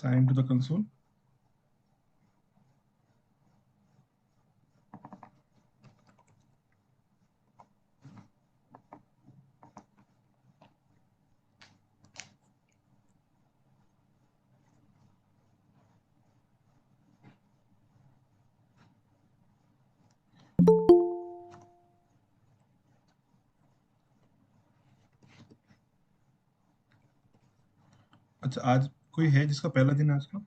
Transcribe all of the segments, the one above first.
Sign to the console. अच्छा, आज कोई है जिसका पहला दिन है आज का?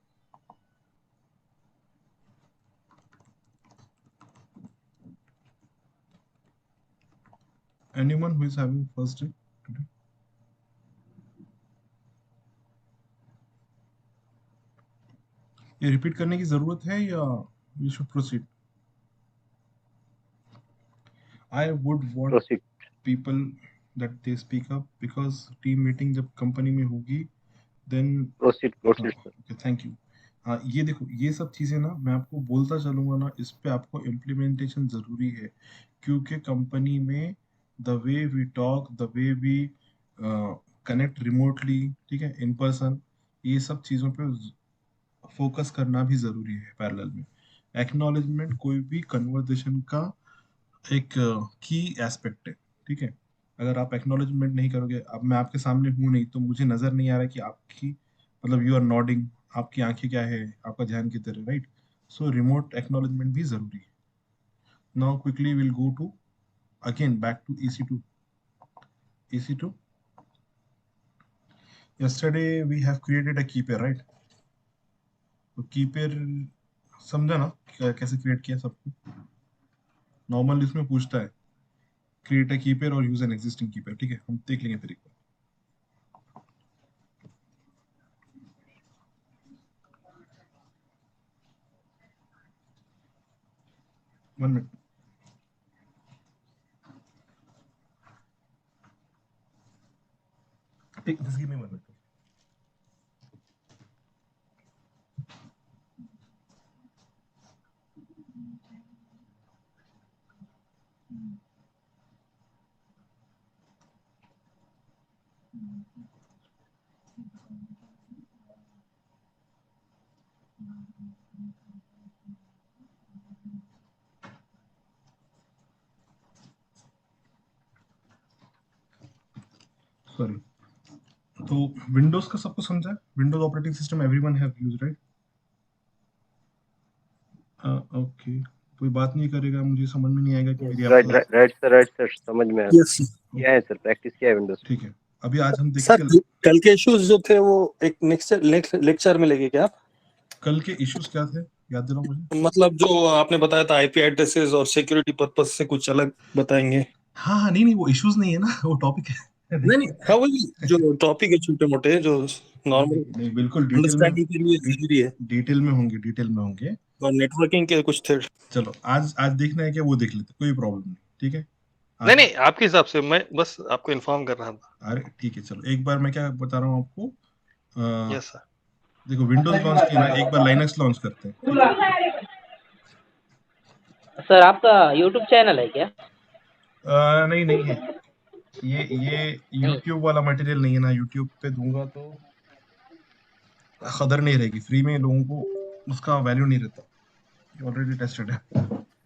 Anyone who is having first day today? ये रिपीट करने की जरूरत है या we should proceed? I would want proceed. people that they speak up because team meeting जब कंपनी में होगी then प्रोसीड हाँ, सर। Okay, thank you. हाँ, ये देखो, ये सब चीजें ना मैं आपको बोलता चलूंगा ना, इस पे आपको इम्प्लीमेंटेशन जरूरी है, क्योंकि कंपनी में the way we talk, the way we connect remotely, ठीक है, इन पर्सन, ये सब चीजों पे फोकस करना भी जरूरी है पैरेलल में। एक्नॉलेजमेंट कोई भी कन्वर्सेशन का एक की एस्पेक्ट है, ठीक है। अगर आप एक्नॉलेजमेंट नहीं करोगे, अब मैं आपके सामने हूं नहीं तो मुझे नजर नहीं आ रहा कि आपकी, मतलब यू आर नॉडिंग, आपकी आंखें क्या है, आपका ध्यान किधर है, राइट? सो रिमोट एक्नॉलेजमेंट भी जरूरी है। Now quickly will go to again back to EC2। EC2, yesterday we have created a key pair, right? तो की पेयर समझा ना कैसे क्रिएट किया सबको? नॉर्मल इसमें पूछता है क्रिएट अ की पेयर और यूज एन एग्जिस्टिंग की पेयर, ठीक है, हम देख लेंगे फिर एक बार। 1 मिनट, ठीक, just give me 1 minute। Sorry. तो विंडोज का सबको समझा है? Windows operating system everyone have used, right? Okay, कोई बात नहीं करेगा, मुझे समझ में नहीं आएगा कि मेरी राइट आपको, राइट सर समझ में आया। यस किया है सर, प्रैक्टिस किया है विंडोज। ठीक है। अभी आज हम सर, देखेंगे कल के इश्यूज जो थे वो एक नेक्स्ट लेक्चर में लेके क्या? कल के इश्यूज क्या थे, याद दिलाओ मुझे। मतलब जो आपने बताया था आईपी एड्रेसेस और सिक्योरिटी पर्पस से कुछ अलग बताएंगे। हाँ हाँ, नहीं नहीं, वो इश्यूज नहीं है ना, वो टॉपिक है। नहीं, हाँ वही जो टॉपिक है छोटे मोटे जो नॉर्मल नहीं, बिल्कुल अंडरस्टैंडिंग के लिए जरूरी है, डिटेल में होंगे, डिटेल में होंगे। और नेटवर्किंग के कुछ थे। चलो, आज आज देखना है क्या, वो देख लेते, कोई प्रॉब्लम नहीं, ठीक है। नहीं नहीं, आपके हिसाब से मैं बस आपको इन्फॉर्म कर रहा था। अरे ठीक है, चलो एक बार मैं क्या बता रहा हूँ आपको। Yes sir. देखो, विंडोज लॉन्च किया ना, एक बार लाइनक्स लॉन्च करते हैं, ठीक है? सर आपका यूट्यूब चैनल है क्या? नहीं नहीं है, ये YouTube वाला मटेरियल नहीं है ना, YouTube पे दूंगा तो कदर नहीं रहेगी, फ्री में लोगों को उसका वैल्यू नहीं रहता, ऑलरेडी टेस्टेड है।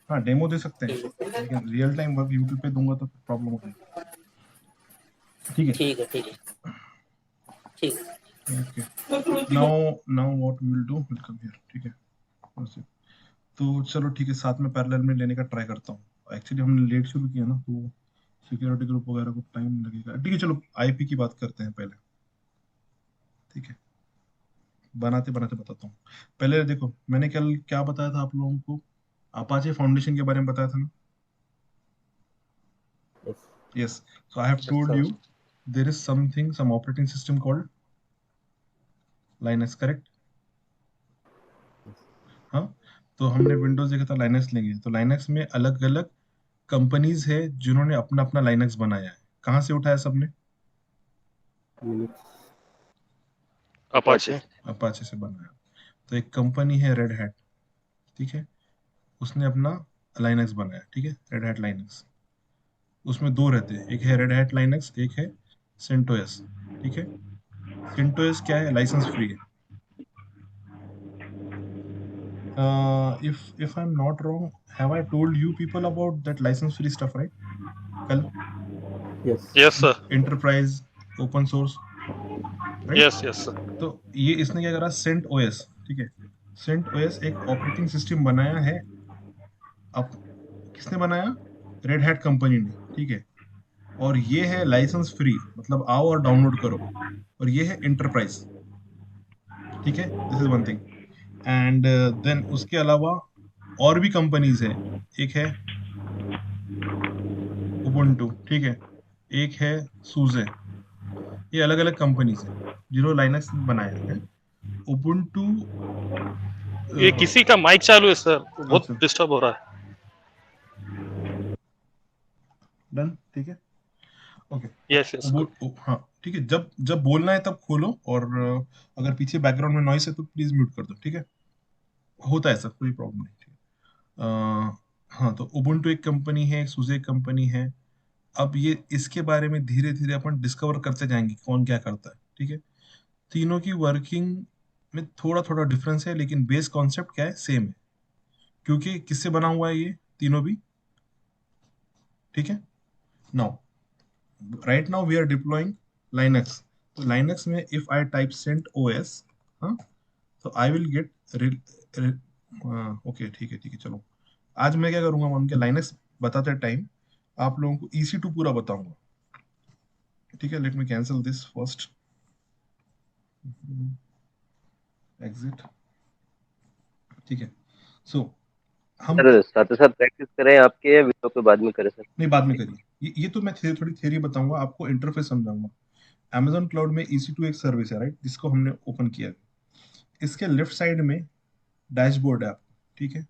हाँ, डेमो दे सकते हैं, लेकिन रियल टाइम वर्क YouTube पे दूंगा तो प्रॉब्लम होगी, ठीक है? ठीक है ठीक है ठीक है। Okay, now what we will do, will come here, ठीक है? बस। तो चलो ठीक है, साथ में पैरेलल में लेने का ट्राई करता हूँ। एक्चुअली हमने लेट शुरू किया ना, तो सिक्योरिटी ग्रुप वगैरह को टाइम लगेगा, ठीक है। चलो आईपी की बात करते हैं पहले, ठीक है? बनाते बनाते बताता हूँ। पहले देखो, मैंने कल क्या बताया था आप लोगों को, अपाचे फाउंडेशन के बारे में बताया था ना? Yes, so I have told you there is something, some operating system called Linux, correct? हाँ, तो हमने विंडोज देखा था, लाइनक्स लेंगे तो लाइनक्स में अलग अलग कंपनीज है जिन्होंने अपना अपना लाइनक्स बनाया है। कहाँ से उठाया सबने? अपाचे। अपाचे से बनाया। तो एक कंपनी है रेड हैट, ठीक है, उसने अपना लाइनक्स बनाया, ठीक है, रेड हैट लाइनक्स। उसमें दो रहते हैं, एक है रेड हैट लाइनक्स, एक है सेंटोस, ठीक है? सेंटोस क्या है, लाइसेंस फ्री है, if I'm not wrong, have I told you people about that license free stuff, right? कल Yes. Yes sir, enterprise open source, right? Yes yes sir, तो ये इसने क्या करा, सेंट ओएस, ठीक है, सेंट ओएस एक ऑपरेटिंग सिस्टम बनाया है। अब किसने बनाया? रेड हैट कंपनी ने, ठीक है। और ये है लाइसेंस फ्री, मतलब आओ और डाउनलोड करो। और ये है एंटरप्राइज, ठीक है, this is one thing. And then उसके अलावा और भी कंपनीज है, एक है उबुंटू, ठीक है, एक है सूजे। ये अलग अलग कंपनीज है जिन्होंने लाइनक्स बनाया है। उबुंटू ये किसी का माइक चालू है सर, बहुत अच्छा, डिस्टर्ब हो रहा है। डन, ठीक है, ओके। Yes yes good. हाँ ठीक है, जब जब बोलना है तब खोलो, और अगर पीछे बैकग्राउंड में नॉइस है तो प्लीज म्यूट कर दो, ठीक है। होता है सर, कोई प्रॉब्लम नहीं, ठीक है। हाँ, तो उबुंटू एक कंपनी है, सूजे एक कंपनी है। अब ये इसके बारे में धीरे धीरे अपन डिस्कवर करते जाएंगे कौन क्या करता है, ठीक है। तीनों की वर्किंग में थोड़ा थोड़ा डिफरेंस है, लेकिन बेस कॉन्सेप्ट क्या है, सेम है। क्योंकि किससे बना हुआ है ये तीनों भी, ठीक है। Now right now we are deploying Linux. तो लाइनक्स में if I type CentOS, हाँ, तो आई विल गेट ओके, ठीक है, ठीक है, चलो। आज मैं क्या करूंगा, मान के लाइनक्स बताते टाइम आप लोगों को EC2 पूरा बताऊंगा, ठीक है। Let me cancel this first, exit, ठीक है। सो हम सर साथ साथ प्रैक्टिस करें आपके, या वीडियो पे बाद में करें सर? नहीं, बाद में करिए। ये तो मैं थोड़ी थ्योरी बताऊंगा आपको, इंटरफेस समझाऊंगा। Amazon क्लाउड में EC2 एक सर्विस है, राइट, जिसको हमने ओपन किया है। इसके लेफ्ट साइड में डैशबोर्ड है, ठीक है।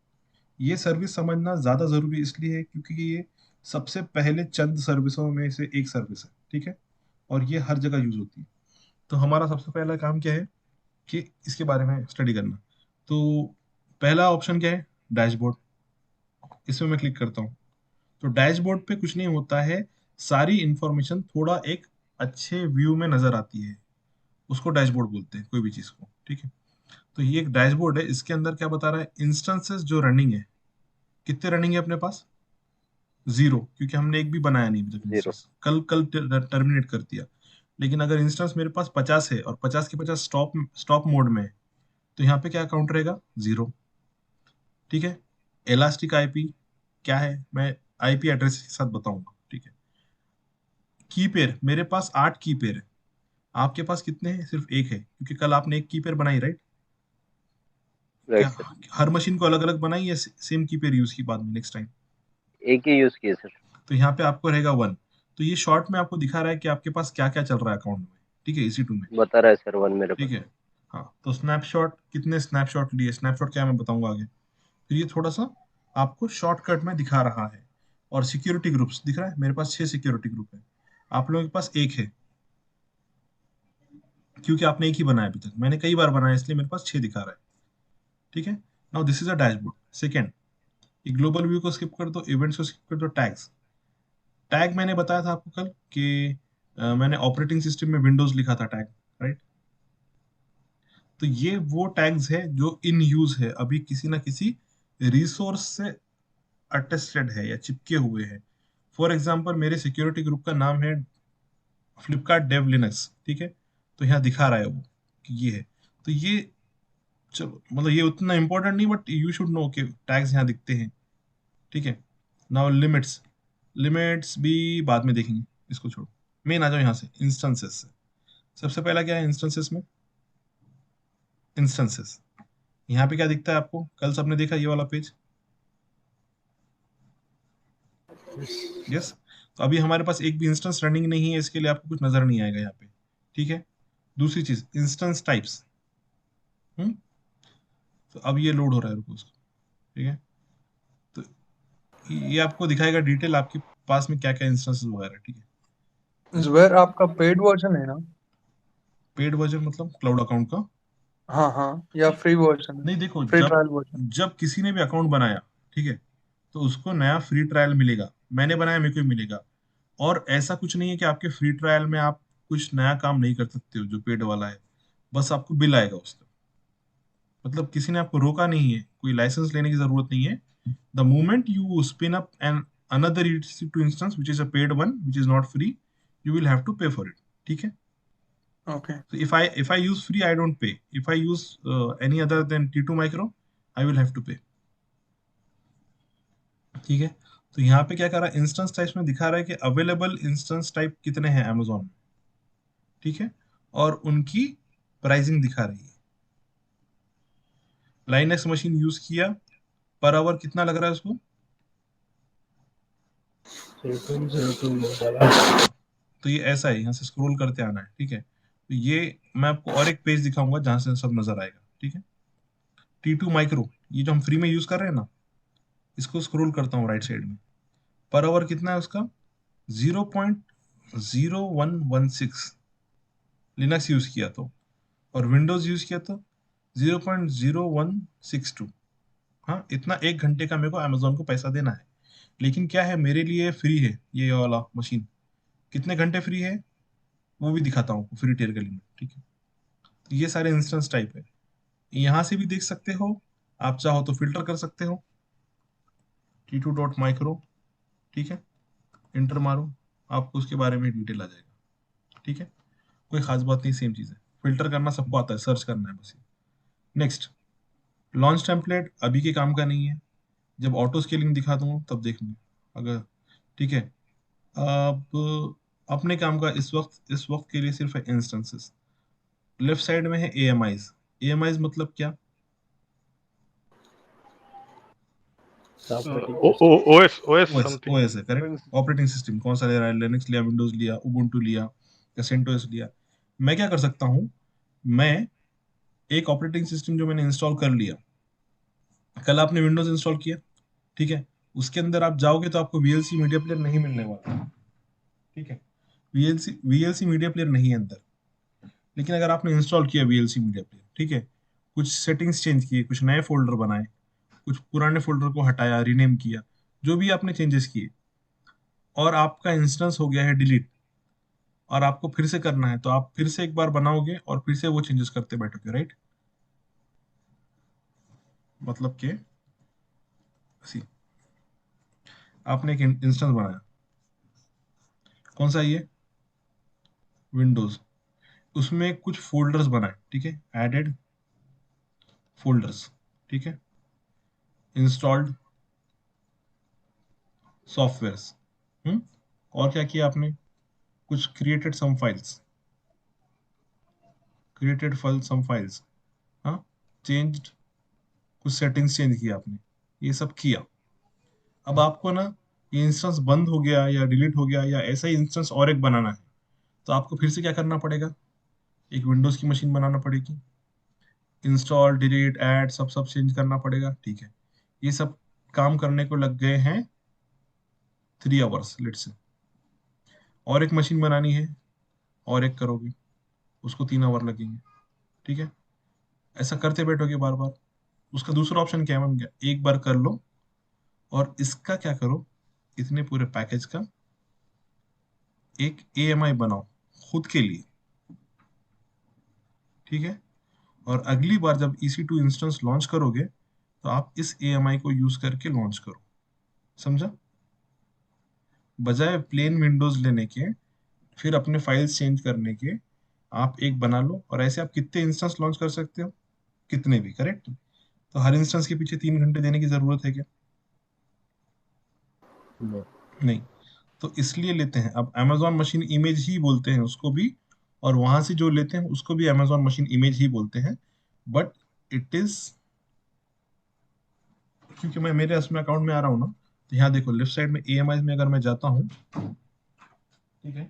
ये सर्विस समझना ज्यादा जरूरी इसलिए है क्योंकि ये सबसे पहले चंद सर्विसों में से एक सर्विस है, ठीक है। और ये हर जगह यूज होती है। तो हमारा सबसे पहला काम क्या है कि इसके बारे में स्टडी करना। तो पहला ऑप्शन क्या है, डैशबोर्ड। इसमें मैं क्लिक करता हूँ। तो डैशबोर्ड पे कुछ नहीं होता है, सारी इंफॉर्मेशन थोड़ा एक अच्छे व्यू में नजर आती है, उसको डैशबोर्ड बोलते हैं कोई भी चीज को, ठीक है। तो ये एक डैशबोर्ड है, इसके अंदर क्या बता रहा है, इंस्टेंसेस जो रनिंग है, कितने रनिंग है अपने पास, 0, क्योंकि हमने एक भी बनाया नहीं अभी तक 0। इंस्टेंस, कल कल टर्मिनेट कर दिया। लेकिन अगर इंस्टेंस मेरे पास 50 है और 50 के 50 स्टॉप स्टॉप मोड में है, तो यहाँ पे क्या काउंट रहेगा, 0, ठीक है। इलास्टिक आईपी क्या है, मैं आईपी एड्रेस के साथ बताऊंगा, ठीक है। की पेयर, मेरे पास 8 की पेयर है, आपके पास कितने हैं, सिर्फ एक है, क्योंकि कल आपने एक की पेयर बनाई, राइट। क्या राइट सर, हर मशीन को अलग अलग बनाई या सेम की पेयर यूज की बाद में नेक्स्ट टाइम? एक ही यूज किए सर। तो यहाँ पे आपको रहेगा 1। तो ये शॉर्ट में आपको दिखा रहा है कि आपके पास क्या क्या चल रहा है अकाउंट में, ठीक है, EC2 में, बता रहा है सर 1 मेरे ठीक पास। है। हाँ, तो स्नैपशॉट, कितने स्नैपशॉट लिए, स्नैपशॉट क्या है मैं बताऊंगा आगे। तो ये थोड़ा सा आपको शॉर्टकट में दिखा रहा है। और सिक्योरिटी ग्रुप्स दिख रहा है, मेरे पास 6 सिक्योरिटी ग्रुप है, आप लोगों के पास एक है, क्योंकि आपने एक ही बनाया अभी तक, मैंने कई बार बनाया इसलिए मेरे पास 6 दिखा रहा है, ठीक है। Now this is a dashboard. Second, global view को स्किप कर दो, इवेंट्स को स्किप कर दो, टैग्स। टैग मैंने बताया था आपको कल कि मैंने ऑपरेटिंग सिस्टम में विंडोज लिखा था टैग, राइट। तो ये वो टैग्स है जो इन यूज है, अभी किसी ना किसी रिसोर्स से अटेस्टेड है या चिपके हुए हैं। फॉर एग्जाम्पल मेरे सिक्योरिटी ग्रुप का नाम है फ्लिपकार्ट डेव लिनक्स, ठीक है। तो यहाँ दिखा रहा है वो कि ये है। तो ये, चलो, मतलब ये उतना इंपॉर्टेंट नहीं, बट यू शुड नो कि टैग्स यहाँ दिखते हैं, ठीक है। नाउ लिमिट्स, लिमिट्स भी बाद में देखेंगे, इसको छोड़ो, मेन आ जाओ यहाँ से इंस्टेंसेस से। सबसे पहला क्या है इंस्टेंसेस में, इंस्टेंसेस। यहाँ पे क्या दिखता है आपको, कल सबने देखा ये वाला पेज, यस। तो अभी हमारे पास एक भी इंस्टेंस रनिंग नहीं है, इसके लिए आपको कुछ नजर नहीं आएगा यहाँ पे, ठीक है। दूसरी चीज, इंस्टेंस टाइप्स, तो अब ये लोड हो रहा है, रुको उसको, ठीक है। तो ये आपको दिखाएगा डिटेल आपके पास में क्या क्या इंस्टेंसेस वगैरह, ठीक है। जुबैर आपका पेड वर्जन है ना? पेड वर्जन मतलब क्लाउड अकाउंट का? हाँ हाँ, या फ्री वर्जन है? नहीं, देखो, फ्री जब ट्रायल वर्जन। जब किसी ने भी अकाउंट बनाया, ठीक है, तो उसको नया फ्री ट्रायल मिलेगा। मैंने बनाया, मेरे को ही मिलेगा। और ऐसा कुछ नहीं है कि आपके फ्री ट्रायल में आप कुछ नया काम नहीं कर सकते हो, जो पेड वाला है, बस आपको बिल आएगा उसका, मतलब किसी ने आपको रोका नहीं है, कोई लाइसेंस लेने की जरूरत नहीं है। The moment you spin up an another EC2 instance which is a paid one which is not free, you will have to pay for it. ठीक है, Okay. so if I use free, I don't pay. If I use any other than T2 micro, I will have to pay. ठीक है, तो यहाँ पे क्या कर रहा है, इंस्टेंस टाइप्स में दिखा रहा है कि अवेलेबल इंस्टेंस टाइप कितने हैं Amazon में। ठीक है, और उनकी प्राइसिंग दिखा रही है। लाइनेक्स मशीन यूज किया, पर आवर कितना लग रहा है उसको, तो ये ऐसा है, यहाँ से स्क्रॉल करते आना है। ठीक है, तो ये मैं आपको और एक पेज दिखाऊंगा जहां से सब नजर आएगा। ठीक है, T2 माइक्रो, ये जो हम फ्री में यूज कर रहे हैं ना, इसको स्क्रॉल करता हूँ राइट साइड में, पर आवर कितना है उसका 0.0116 लिनक्स यूज किया तो, और विंडोज यूज किया तो 0.0162। हाँ, इतना एक घंटे का मेरे को अमेजोन को पैसा देना है। लेकिन क्या है, मेरे लिए फ्री है ये वाला मशीन। कितने घंटे फ्री है वो भी दिखाता हूँ फ्री टियर के लिए। ठीक है, तो ये सारे इंस्टेंस टाइप है, यहाँ से भी देख सकते हो, आप चाहो तो फिल्टर कर सकते हो। T2.micro, ठीक है, इंटर मारो, आपको उसके बारे में डिटेल आ जाएगा। ठीक है, कोई खास बात नहीं, सेम चीज है, फिल्टर करना सबको आता है, सर्च करना है बस। नेक्स्ट, लॉन्च टेम्पलेट अभी के काम का नहीं है, जब ऑटो स्केलिंग दिखा दूंगा तब देखेंगे अगर। ठीक है, अब अपने काम का इस वक्त के लिए सिर्फ है इंस्टेंसेस। लेफ्ट साइड में है AMIs। AMIs मतलब क्या, ओएस ओएस OS समथिंग। है, करेक्ट। ऑपरेटिंग सिस्टम कौन सा ले रहा है, लिनक्स लिया, विंडोज लिया, उबुंटू लिया या सेंटोस लिया। मैं क्या कर सकता हूँ, मैं एक ऑपरेटिंग सिस्टम जो मैंने इंस्टॉल कर लिया, कल आपने विंडोज इंस्टॉल किया, ठीक है, उसके अंदर आप जाओगे तो आपको VLC मीडिया प्लेयर नहीं मिलने वाला। ठीक है, VLC मीडिया प्लेयर नहीं है अंदर। लेकिन अगर आपने इंस्टॉल किया VLC मीडिया प्लेयर, ठीक है, कुछ सेटिंग्स चेंज किए, कुछ नए फोल्डर बनाए, कुछ पुराने फोल्डर को हटाया, रीनेम किया, जो भी आपने चेंजेस किए, और आपका इंस्टेंस हो गया है डिलीट, और आपको फिर से करना है, तो आप फिर से एक बार बनाओगे और फिर से वो चेंजेस करते बैठोगे, राइट। मतलब कि सी, आपने एक इंस्टेंस बनाया, कौन सा ये, विंडोज, उसमें कुछ फोल्डर्स बनाए, ठीक है, एडेड फोल्डर्स, ठीक है, इंस्टॉल्ड सॉफ्टवेयर्स, और क्या किया आपने, कुछ क्रिएटेड सम फाइल्स, हाँ, चेंज्ड, कुछ सेटिंग्स चेंज किया आपने, ये सब किया। अब आपको ना ये इंस्टेंस बंद हो गया या डिलीट हो गया या ऐसा ही इंस्टेंस और एक बनाना है, तो आपको फिर से क्या करना पड़ेगा, एक विंडोज की मशीन बनाना पड़ेगी, इंस्टॉल, डिलीट, ऐड, सब चेंज करना पड़ेगा। ठीक है, ये सब काम करने को लग गए हैं 3 आवर्स लेट्स से। और एक मशीन बनानी है, और एक करोगे, उसको 3 आवर लगेंगे। ठीक है, ऐसा करते बैठोगे बार बार। उसका दूसरा ऑप्शन क्या है, क्या, एक बार कर लो और इसका क्या करो, इतने पूरे पैकेज का एक AMI बनाओ खुद के लिए। ठीक है, और अगली बार जब EC2 इंस्टेंस लॉन्च करोगे तो आप इस AMI को यूज करके लॉन्च करो, समझा। बजाय प्लेन विंडोज लेने के, फिर अपने फाइल्स चेंज करने के, आप एक बना लो, और ऐसे आप कितने इंस्टेंस लॉन्च कर सकते हो, कितने भी, करेक्ट। तो हर इंस्टेंस के पीछे 3 घंटे देने की जरूरत है क्या, नहीं। तो इसलिए लेते हैं, अब Amazon मशीन इमेज ही बोलते हैं उसको भी, और वहां से जो लेते हैं उसको भी Amazon मशीन इमेज ही बोलते हैं, बट इट इज, क्योंकि मैं मेरे इसमें अकाउंट में आ रहा हूँ ना, तो यहाँ देखो लेफ्ट साइड में AMI में अगर मैं जाता हूँ, ठीक है,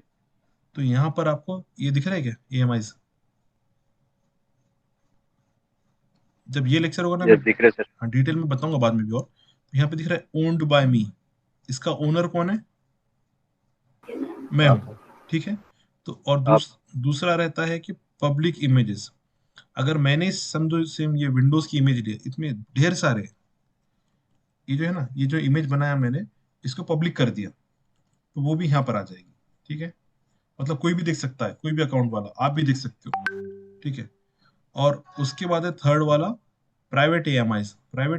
तो यहाँ पर आपको ये दिख रहा है क्या, AMI। जब ये लेक्चर होगा ना, मैं दिख रहे सर। हाँ डिटेल में बताऊंगा बाद में भी। और तो यहाँ पे दिख रहा है ओन्ड बाय मी, इसका ओनर कौन है, मैं हूँ। ठीक है, तो और दूसरा रहता है कि पब्लिक इमेजेस। अगर मैंने समझो सेम ये विंडोज की इमेज लिया, इसमें ढेर सारे, ये जो है ना, ये जो इमेज बनाया मैंने, इसको पब्लिक कर दिया, तो वो भी यहाँ पर आ जाएगी। ठीक है, मतलब कोई भी देख सकता है, कोई भी अकाउंट वाला, आप भी देख सकते हो। ठीक है, और उसके बाद है थर्ड वाला, प्राइवेट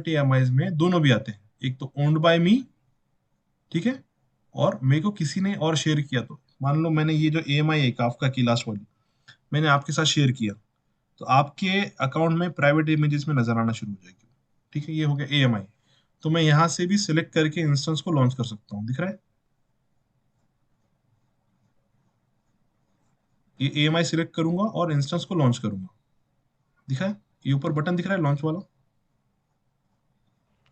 AMIs में दोनों भी आते हैं, एक तो ओन्ड बाय मी, ठीक है, और मेरे को किसी ने और शेयर किया, तो मान लो मैंने ये जो AMI है काफका की लास्ट वाली मैंने आपके साथ शेयर किया, तो आपके अकाउंट में प्राइवेट इमेजेस में नजर आना शुरू हो जाएगी, ठीक है, ये हो गया AMI। तो मैं यहाँ से भी सिलेक्ट करके इंस्टेंस को लॉन्च कर सकता हूँ, दिख रहा है, ये AMI सिलेक्ट करूंगा और इंस्टेंस को लॉन्च करूंगा, दिखा है, ये ऊपर बटन दिख रहा है लॉन्च वाला,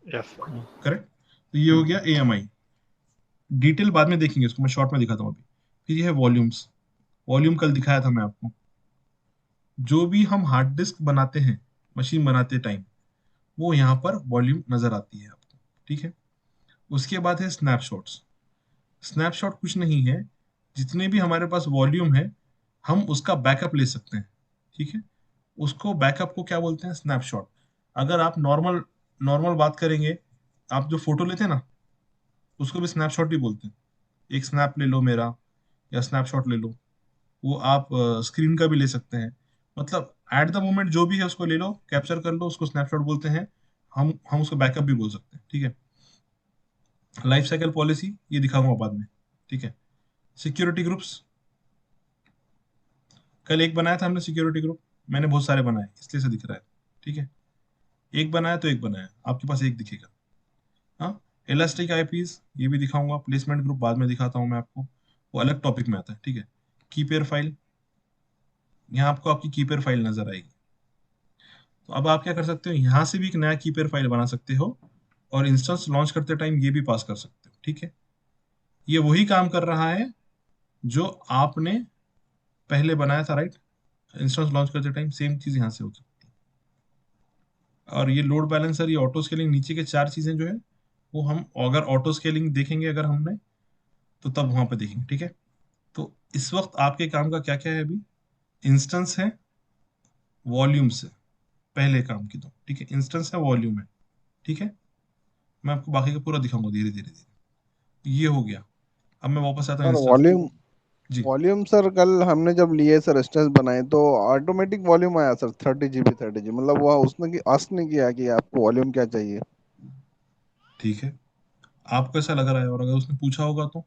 यस करेक्ट। तो ये हो गया AMI। डिटेल बाद में देखेंगे, इसको मैं शॉर्ट में दिखाता हूँ अभी। फिर ये है वॉल्यूम्स, वॉल्यूम कल दिखाया था मैं आपको, जो भी हम हार्ड डिस्क बनाते हैं मशीन बनाते टाइम, वो यहाँ पर वॉल्यूम नजर आती है आपको, ठीक है। उसके बाद है स्नैपशॉट्स। स्नैपशॉट कुछ नहीं है, जितने भी हमारे पास वॉल्यूम है हम उसका बैकअप ले सकते हैं, ठीक है। उसको बैकअप को क्या बोलते हैं, स्नैपशॉट। अगर आप नॉर्मल नॉर्मल बात करेंगे, आप जो फोटो लेते हैं ना, उसको भी स्नैपशॉट ही बोलते हैं। एक स्नैप ले लो मेरा, या स्नैपशॉट ले लो, वो आप स्क्रीन का भी ले सकते हैं, मतलब एट द मोमेंट जो भी है उसको ले लो, कैप्चर कर लो, उसको स्नैपशॉट बोलते हैं। हम उसको बैकअप भी बोल सकते हैं, ठीक है। लाइफ साइकिल पॉलिसी ये दिखाऊंगा बाद में, ठीक है। सिक्योरिटी ग्रुप्स, कल एक बनाया था हमने सिक्योरिटी ग्रुप, मैंने बहुत सारे बनाए इसलिए से दिख रहा है, ठीक है। एक बनाया तो एक बनाया, आपके पास एक दिखेगा। हाँ, इलास्टिक आईपीज ये भी दिखाऊंगा, प्लेसमेंट ग्रुप बाद में दिखाता हूँ मैं आपको, वो अलग टॉपिक में आता है, ठीक है। कीपेयर फाइल, यहाँ आपको आपकी कीपेयर फाइल नजर आएगी। तो अब आप क्या कर सकते हो, यहाँ से भी एक नया कीपेयर फाइल बना सकते हो और इंस्टेंस लॉन्च करते टाइम ये भी पास कर सकते हो, ठीक है। ये वही काम कर रहा है जो आपने पहले बनाया था, राइट। इंस्टेंस लॉन्च करते टाइम सेम चीज यहाँ से हो सकती है। और ये लोड बैलेंसर, ये ऑटो स्केलिंग, नीचे के 4 चीजें जो है वो हम अगर ऑटो स्केलिंग देखेंगे अगर हमने, तो तब वहां पे देखेंगे, ठीक है। तो इस वक्त आपके काम का क्या क्या है, अभी इंस्टेंस है, वॉल्यूम से पहले काम की, तो ठीक है, इंस्टेंस है, वॉल्यूम है, ठीक है। मैं आपको बाकी का पूरा दिखाऊंगा धीरे धीरे धीरे। ये हो गया। अब मैं वापस आता हूँ सर इंस्टेंस वॉल्यूम जी। वॉल्यूम सर कल हमने जब लिए सर इंस्टेंस बनाए तो ऑटोमेटिक वॉल्यूम आया सर 30 GB 30 GB, मतलब वो उसने की आस्क नहीं किया कि आपको वॉल्यूम क्या चाहिए। ठीक है, आपको ऐसा लग रहा है, और अगर उसने पूछा होगा तो,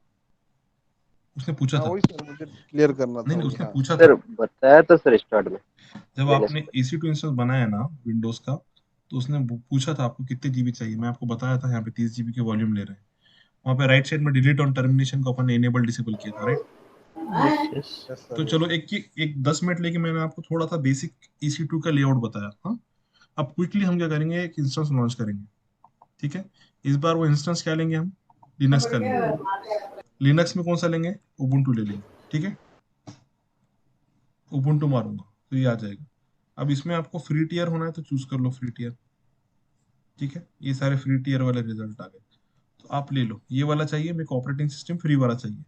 उसने पूछा हाँ था, वही सर मुझे क्लियर करना नहीं था नहीं, वही। उसने हाँ पूछा सर था। बताया था सर स्टार्ट में जब लेने आपने से EC2 इंस्टेंस बनाया ना विंडोज का, तो उसने पूछा था आपको कितने जीबी चाहिए, मैं आपको बताया था यहाँ पे 30 GB के वॉल्यूम ले रहे हैं। वहाँ पे राइट साइड में डिलीट ऑन टर्मिनेशन को अपन ने इनेबल डिसेबल किया था, राइट। यस यस तो सर चलो यस। एक 10 मिनट लेके मैंने आपको थोड़ा सा बेसिक EC2 का लेआउट बताया, हाँ। अब क्विकली हम क्या करेंगे, एक इंस्टेंस लॉन्च करेंगे, ठीक है। इस बार वो इंस्टेंस क्या लेंगे हम, लिनक्स का लेंगे। लिनक्स में कौन सा लेंगे, उबुंटू ले लेंगे, ठीक है। उबुंटू मारूंगा तो ये आ जाएगा। अब इसमें आपको फ्री टियर होना है तो चूज कर लो फ्री टियर, ठीक है। ये सारे फ्री टियर वाले रिजल्ट आ गए, तो आप ले लो। ये वाला चाहिए मेरे को, ऑपरेटिंग सिस्टम फ्री वाला चाहिए,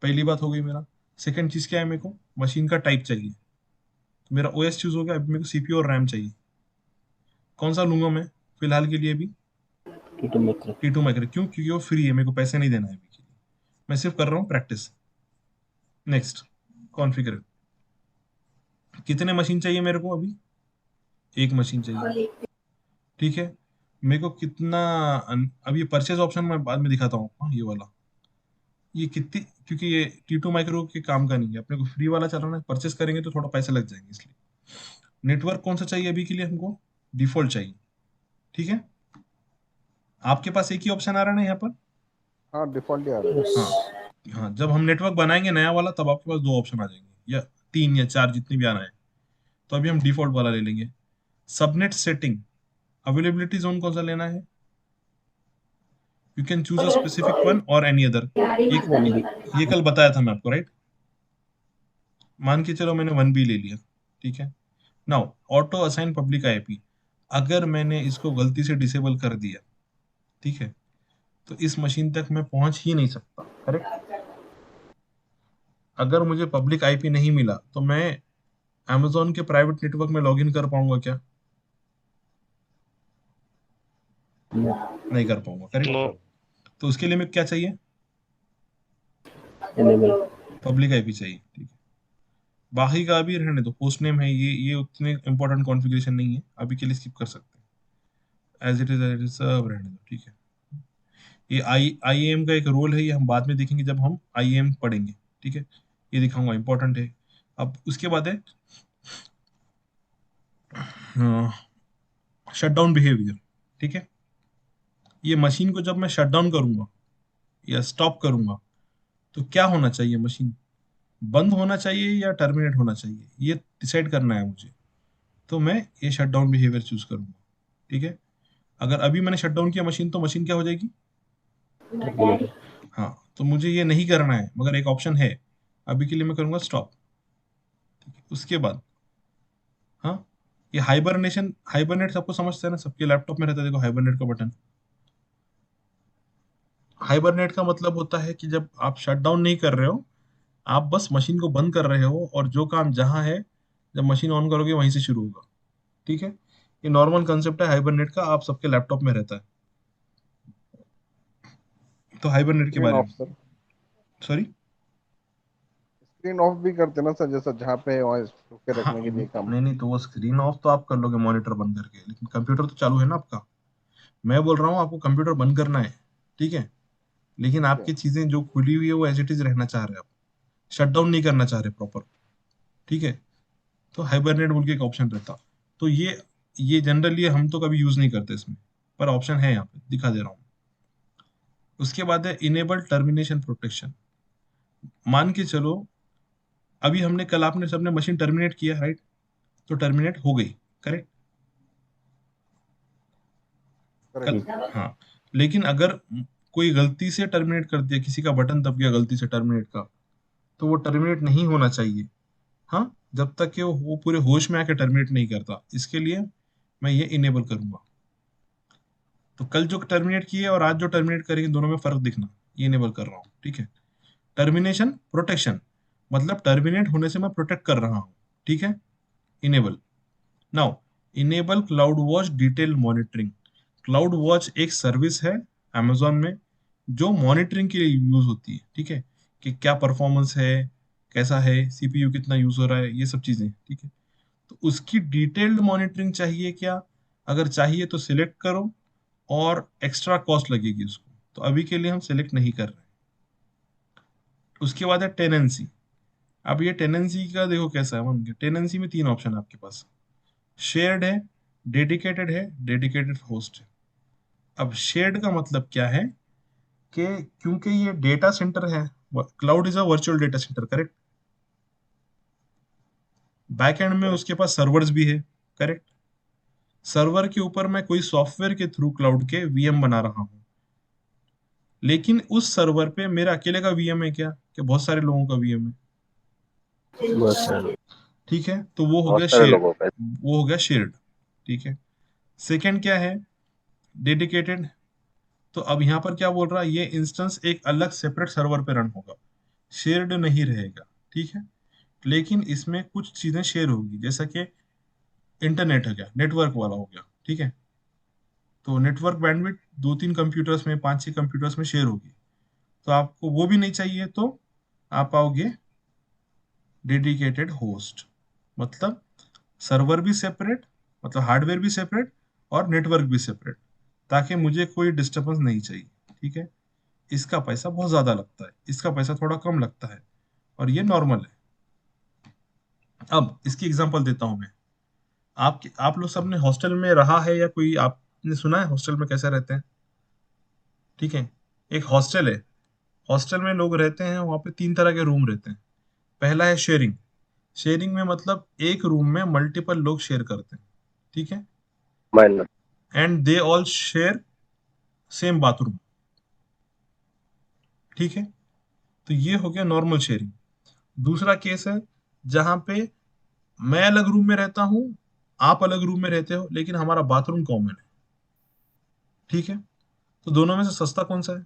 पहली बात हो गई मेरा। सेकंड चीज क्या है, मेरे को मशीन का टाइप चाहिए, तो मेरा OS चूज हो गया। अभी मेरे को CPU और RAM चाहिए, कौन सा लूंगा मैं फिलहाल के लिए अभी, T2 Micro T2 माइक्रो। क्यों, क्योंकि वो फ्री है, मेरे को पैसे नहीं देना है अभी के लिए, मैं सिर्फ कर रहा हूँ प्रैक्टिस। Next, configure. कितने मशीन चाहिए मेरे को अभी, एक मशीन चाहिए, ठीक है। मेरे को कितना, अब ये परचेज ऑप्शन मैं बाद में दिखाता हूँ, हाँ, ये वाला, ये कितनी, क्योंकि ये T2 माइक्रो के काम का नहीं है, अपने को फ्री वाला चलाना है, परचेस करेंगे तो थोड़ा पैसे लग जाएंगे इसलिए। नेटवर्क कौन सा चाहिए अभी के लिए हमको, डिफॉल्ट चाहिए, ठीक है। आपके पास एक ही ऑप्शन आ रहा है ना यहाँ पर, हाँ डिफॉल्ट ही आ रहा है। यस हाँ हाँ, जब हम नेटवर्क बनाएंगे नया वाला तब आपके पास 2 ऑप्शन आ जाएंगे, या 3 या 4 जितनी भी आना है। तो अभी हम डिफॉल्ट वाला ले लेंगे। सबनेट सेटिंग, अवेलेबिलिटी जोन कौन सा लेना है, you can choose a specific one और एनी अदर। ये कल बताया था मैं आपको, राइट। मान के चलो मैंने 1B ले लिया, ठीक है। Now auto assign public IP, अगर मैंने इसको गलती से डिसेबल कर दिया, ठीक है, तो इस मशीन तक मैं पहुंच ही नहीं सकता, करेक्ट। अगर मुझे पब्लिक IP नहीं मिला तो मैं Amazon के प्राइवेट नेटवर्क में लॉगिन कर पाऊंगा क्या, नहीं कर पाऊंगा, करेक्ट। नो तो उसके लिए मैं क्या चाहिए, Enable पब्लिक IP चाहिए, ठीक है। बाकी का अभी रहने दो, होस्ट नेम है ये उतने इंपॉर्टेंट कॉन्फ़िगरेशन नहीं है, अभी के लिए स्किप कर सकते हैं। एज इट इज सब रहने दो, ठीक है। ये आईएएम का एक रोल है, ये हम बाद में देखेंगे जब हम आईएएम पढ़ेंगे, ठीक है। ये दिखाऊंगा, इंपॉर्टेंट है। अब उसके बाद है शटडाउन बिहेवियर, ठीक है। ये मशीन को जब मैं शट डाउन करूंगा या स्टॉप करूंगा तो क्या होना चाहिए, मशीन बंद होना चाहिए या टर्मिनेट होना चाहिए, ये डिसाइड करना है मुझे। तो मैं ये शट डाउन बिहेवियर चूज करूंगा, ठीक है। अगर अभी मैंने शट डाउन किया मशीन तो मशीन क्या हो जाएगी, टर्मिनेटेड। हाँ। तो मुझे ये नहीं करना है, मगर एक ऑप्शन है, अभी के लिए मैं करूंगा स्टॉप, ठीक है। उसके बाद हाँ, ये हाइबरनेट सबको समझते हैं ना, सबके लैपटॉप में रहता है, देखो हाइबरनेट का बटन। हाइबरनेट का मतलब होता है कि जब आप शट डाउन नहीं कर रहे हो, आप बस मशीन को बंद कर रहे हो, और जो काम जहां है जब मशीन ऑन करोगे वहीं से शुरू होगा, ठीक है। ये नॉर्मल कंसेप्ट है हाइबरनेट का, आप सबके लैपटॉप में रहता है। तो हाइबरनेट के स्क्रीन बारे ऑफ में, सर, सॉरी, स्क्रीन ऑफ भी करते ना सर, जैसा जहाँ पे वहाँ रुके हाँ, रखने के लिए काम। नहीं तो वो स्क्रीन ऑफ तो आप कर लोगे मॉनिटर बंद करके, लेकिन कंप्यूटर तो चालू है ना आपका। मैं बोल रहा हूँ आपको कंप्यूटर बंद करना है, ठीक है, लेकिन आपकी चीजें जो खुली हुई है वो एज इट इज रहना चाह रहे हैं आप, शट डाउन नहीं करना चाह रहे प्रॉपर, ठीक है। तो हाइबरनेट बोल के एक ऑप्शन रहता। तो ये जनरली हम तो कभी यूज नहीं करते इसमें, पर ऑप्शन है, यहाँ पे दिखा दे रहा हूँ। उसके बाद है इनेबल टर्मिनेशन प्रोटेक्शन। मान के चलो अभी हमने कल आपने सबने मशीन टर्मिनेट किया, राइट, तो टर्मिनेट हो गई, करेक्ट, कल, हाँ। लेकिन अगर कोई गलती से टर्मिनेट कर दिया, किसी का बटन दब गया गलती से टर्मिनेट का, तो वो टर्मिनेट नहीं होना चाहिए, हाँ, जब तक कि वो पूरे होश में आके टर्मिनेट नहीं करता। इसके लिए मैं ये इनेबल करूंगा। तो कल जो टर्मिनेट किए और आज जो टर्मिनेट करेंगे दोनों में फर्क दिखना, ये इनेबल कर रहा हूँ, ठीक है। टर्मिनेशन प्रोटेक्शन मतलब टर्मिनेट होने से मैं प्रोटेक्ट कर रहा हूँ, ठीक है, enable. Now enable cloud watch detail monitoring. Cloud watch एक सर्विस है अमेजोन में जो मॉनिटरिंग के लिए यूज होती है, ठीक है, कि क्या परफॉर्मेंस है, कैसा है, सीपीयू कितना यूज हो रहा है, ये सब चीजें, ठीक है। तो उसकी डिटेल्ड मॉनिटरिंग चाहिए क्या, अगर चाहिए तो सिलेक्ट करो, और एक्स्ट्रा कॉस्ट लगेगी उसको, तो अभी के लिए हम सिलेक्ट नहीं कर रहे। उसके बाद है टेनेंसी। अब ये टेनेंसी का देखो कैसा है, टेनेंसी में 3 ऑप्शन है आपके पास, शेयर्ड है, डेडिकेटेड होस्ट है। अब शेयर्ड का मतलब क्या है कि क्योंकि ये डेटा सेंटर है, cloud is a virtual data centre, correct, backend में उसके पास सर्वर्स भी है, करेक्ट। सर्वर के ऊपर मैं कोई सॉफ्टवेयर के थ्रू क्लाउड के वीएम बना रहा हूं, लेकिन उस सर्वर पे मेरा अकेले का वीएम है क्या, कि बहुत सारे लोगों का वीएम है, बहुत सारे। ठीक है। तो वो हो बहुत गया सारे शेयर्ड, लोगों का। वो हो गया शेयर्ड, ठीक है। सेकंड क्या है, डेडिकेटेड। तो अब यहाँ पर क्या बोल रहा है, ये इंस्टेंस एक अलग सेपरेट सर्वर पे रन होगा, शेयर्ड नहीं रहेगा, ठीक है। लेकिन इसमें कुछ चीजें शेयर होगी, जैसा कि इंटरनेट हो गया, नेटवर्क वाला हो गया, ठीक है। तो नेटवर्क बैंडविड्थ 2-3 कंप्यूटर्स में, 5-6 कंप्यूटर्स में शेयर होगी। तो आपको वो भी नहीं चाहिए, तो आप आओगे डेडिकेटेड होस्ट, मतलब सर्वर भी सेपरेट, मतलब हार्डवेयर भी सेपरेट और नेटवर्क भी सेपरेट, ताकि मुझे कोई डिस्टर्बेंस नहीं चाहिए, ठीक है। इसका पैसा बहुत ज्यादा लगता है, इसका पैसा थोड़ा कम लगता है, और ये नॉर्मल है। अब इसकी एग्जांपल देता हूं मैं। आप लोग सबने हॉस्टल में रहा है, या कोई आपने सुना है हॉस्टल में कैसे रहते हैं, ठीक है। एक हॉस्टल है, हॉस्टल में लोग रहते हैं, वहां पे 3 तरह के रूम रहते हैं। पहला है शेयरिंग। शेयरिंग में मतलब एक रूम में मल्टीपल लोग शेयर करते हैं, ठीक है, minor. And they all share same bathroom, ठीक है। तो ये हो गया नॉर्मल शेयरिंग। दूसरा केस है जहां पे मैं अलग रूम में रहता हूं, आप अलग रूम में रहते हो, लेकिन हमारा बाथरूम कॉमन है, ठीक है। तो दोनों में से सस्ता कौन सा है,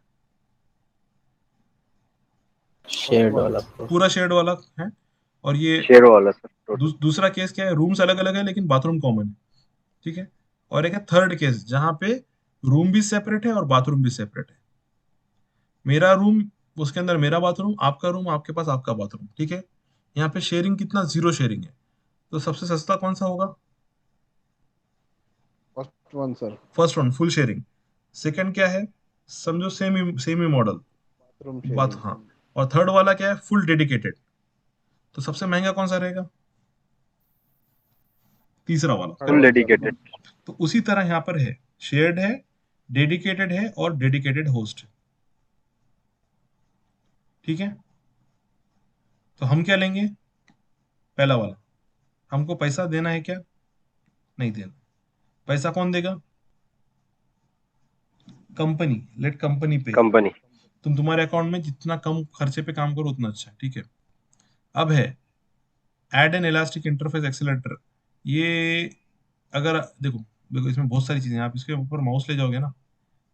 शेयर्ड वाला। पूरा शेयर्ड वाला है। और ये शेयर वाला सर टोटल। दूसरा केस क्या है, रूम्स अलग अलग है लेकिन बाथरूम कॉमन है, ठीक है। और एक है थर्ड केस जहां पे रूम भी सेपरेट है और बाथरूम भी सेपरेट है। मेरा रूम, उसके अंदर मेरा बाथरूम, आपका रूम, आपके पास आपका बाथरूम, ठीक है। यहाँ पे शेयरिंग कितना, 0 शेयरिंग है। तो सबसे सस्ता कौन सा होगा, one sir, first one full sharing, second क्या है, समझो सेमी मॉडल बाथरूम बात, शेयरिंग। हाँ, और थर्ड वाला क्या है, फुल डेडिकेटेड। तो सबसे महंगा कौन सा रहेगा? तीसरा वाला, फुल correct? डेडिकेटेड। तो उसी तरह यहाँ पर है, शेयर्ड है, डेडिकेटेड है और डेडिकेटेड होस्ट है, ठीक है। तो हम क्या लेंगे? पहला वाला। हमको पैसा देना है क्या? नहीं देना। पैसा कौन देगा? कंपनी, लेट कंपनी पे। कंपनी। तुम्हारे अकाउंट में जितना कम खर्चे पे काम करो उतना अच्छा, ठीक है। अब है add an elastic interface accelerator. ये अगर देखो देखो इसमें बहुत सारी चीजें हैं, आप इसके ऊपर माउस ले जाओगे ना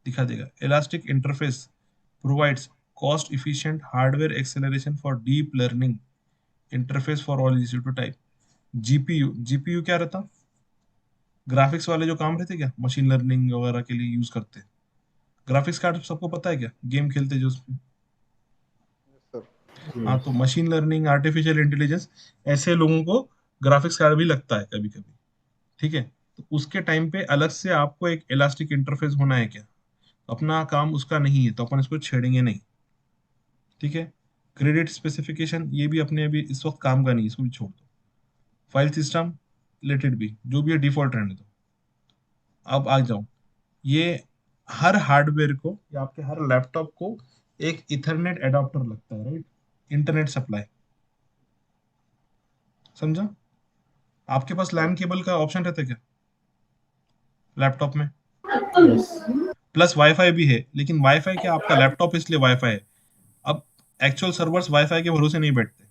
दिखा देगा। Elastic interface provides cost efficient hardware acceleration for deep learning interface for all easy to type. GPU क्या रहता? ग्राफिक्स वाले जो काम रहते क्या, मशीन लर्निंग वगैरह के लिए यूज करते हैं। ग्राफिक्स कार्ड सबको पता है क्या, गेम खेलते जो उसमें। हाँ, तो मशीन लर्निंग आर्टिफिशियल इंटेलिजेंस ऐसे लोगों को ग्राफिक्स कार्ड भी लगता है कभी कभी, ठीक है। तो उसके टाइम पे अलग से आपको एक इलास्टिक इंटरफेस होना है क्या? अपना काम उसका नहीं है तो अपन इसको छेड़ेंगे नहीं, ठीक है। क्रेडिट स्पेसिफिकेशन ये भी अपने अभी इस वक्त काम का नहीं, इसको भी छोड़ दो। File system let it be, जो भी है डिफॉल्ट रहने दो। अब आ जाओ, ये हर हार्डवेयर को या आपके हर लैपटॉप को एक इथरनेट एडाप्टर लगता है, राइट? इंटरनेट सप्लाई, समझा? आपके पास लैन केबल का ऑप्शन रहता है क्या लैपटॉप में? यस। प्लस वाईफाई भी है, लेकिन वाईफाई क्या, आपका लैपटॉप इसलिए वाईफाई है। अब एक्चुअल सर्वर्स वाईफाई के भरोसे नहीं बैठते,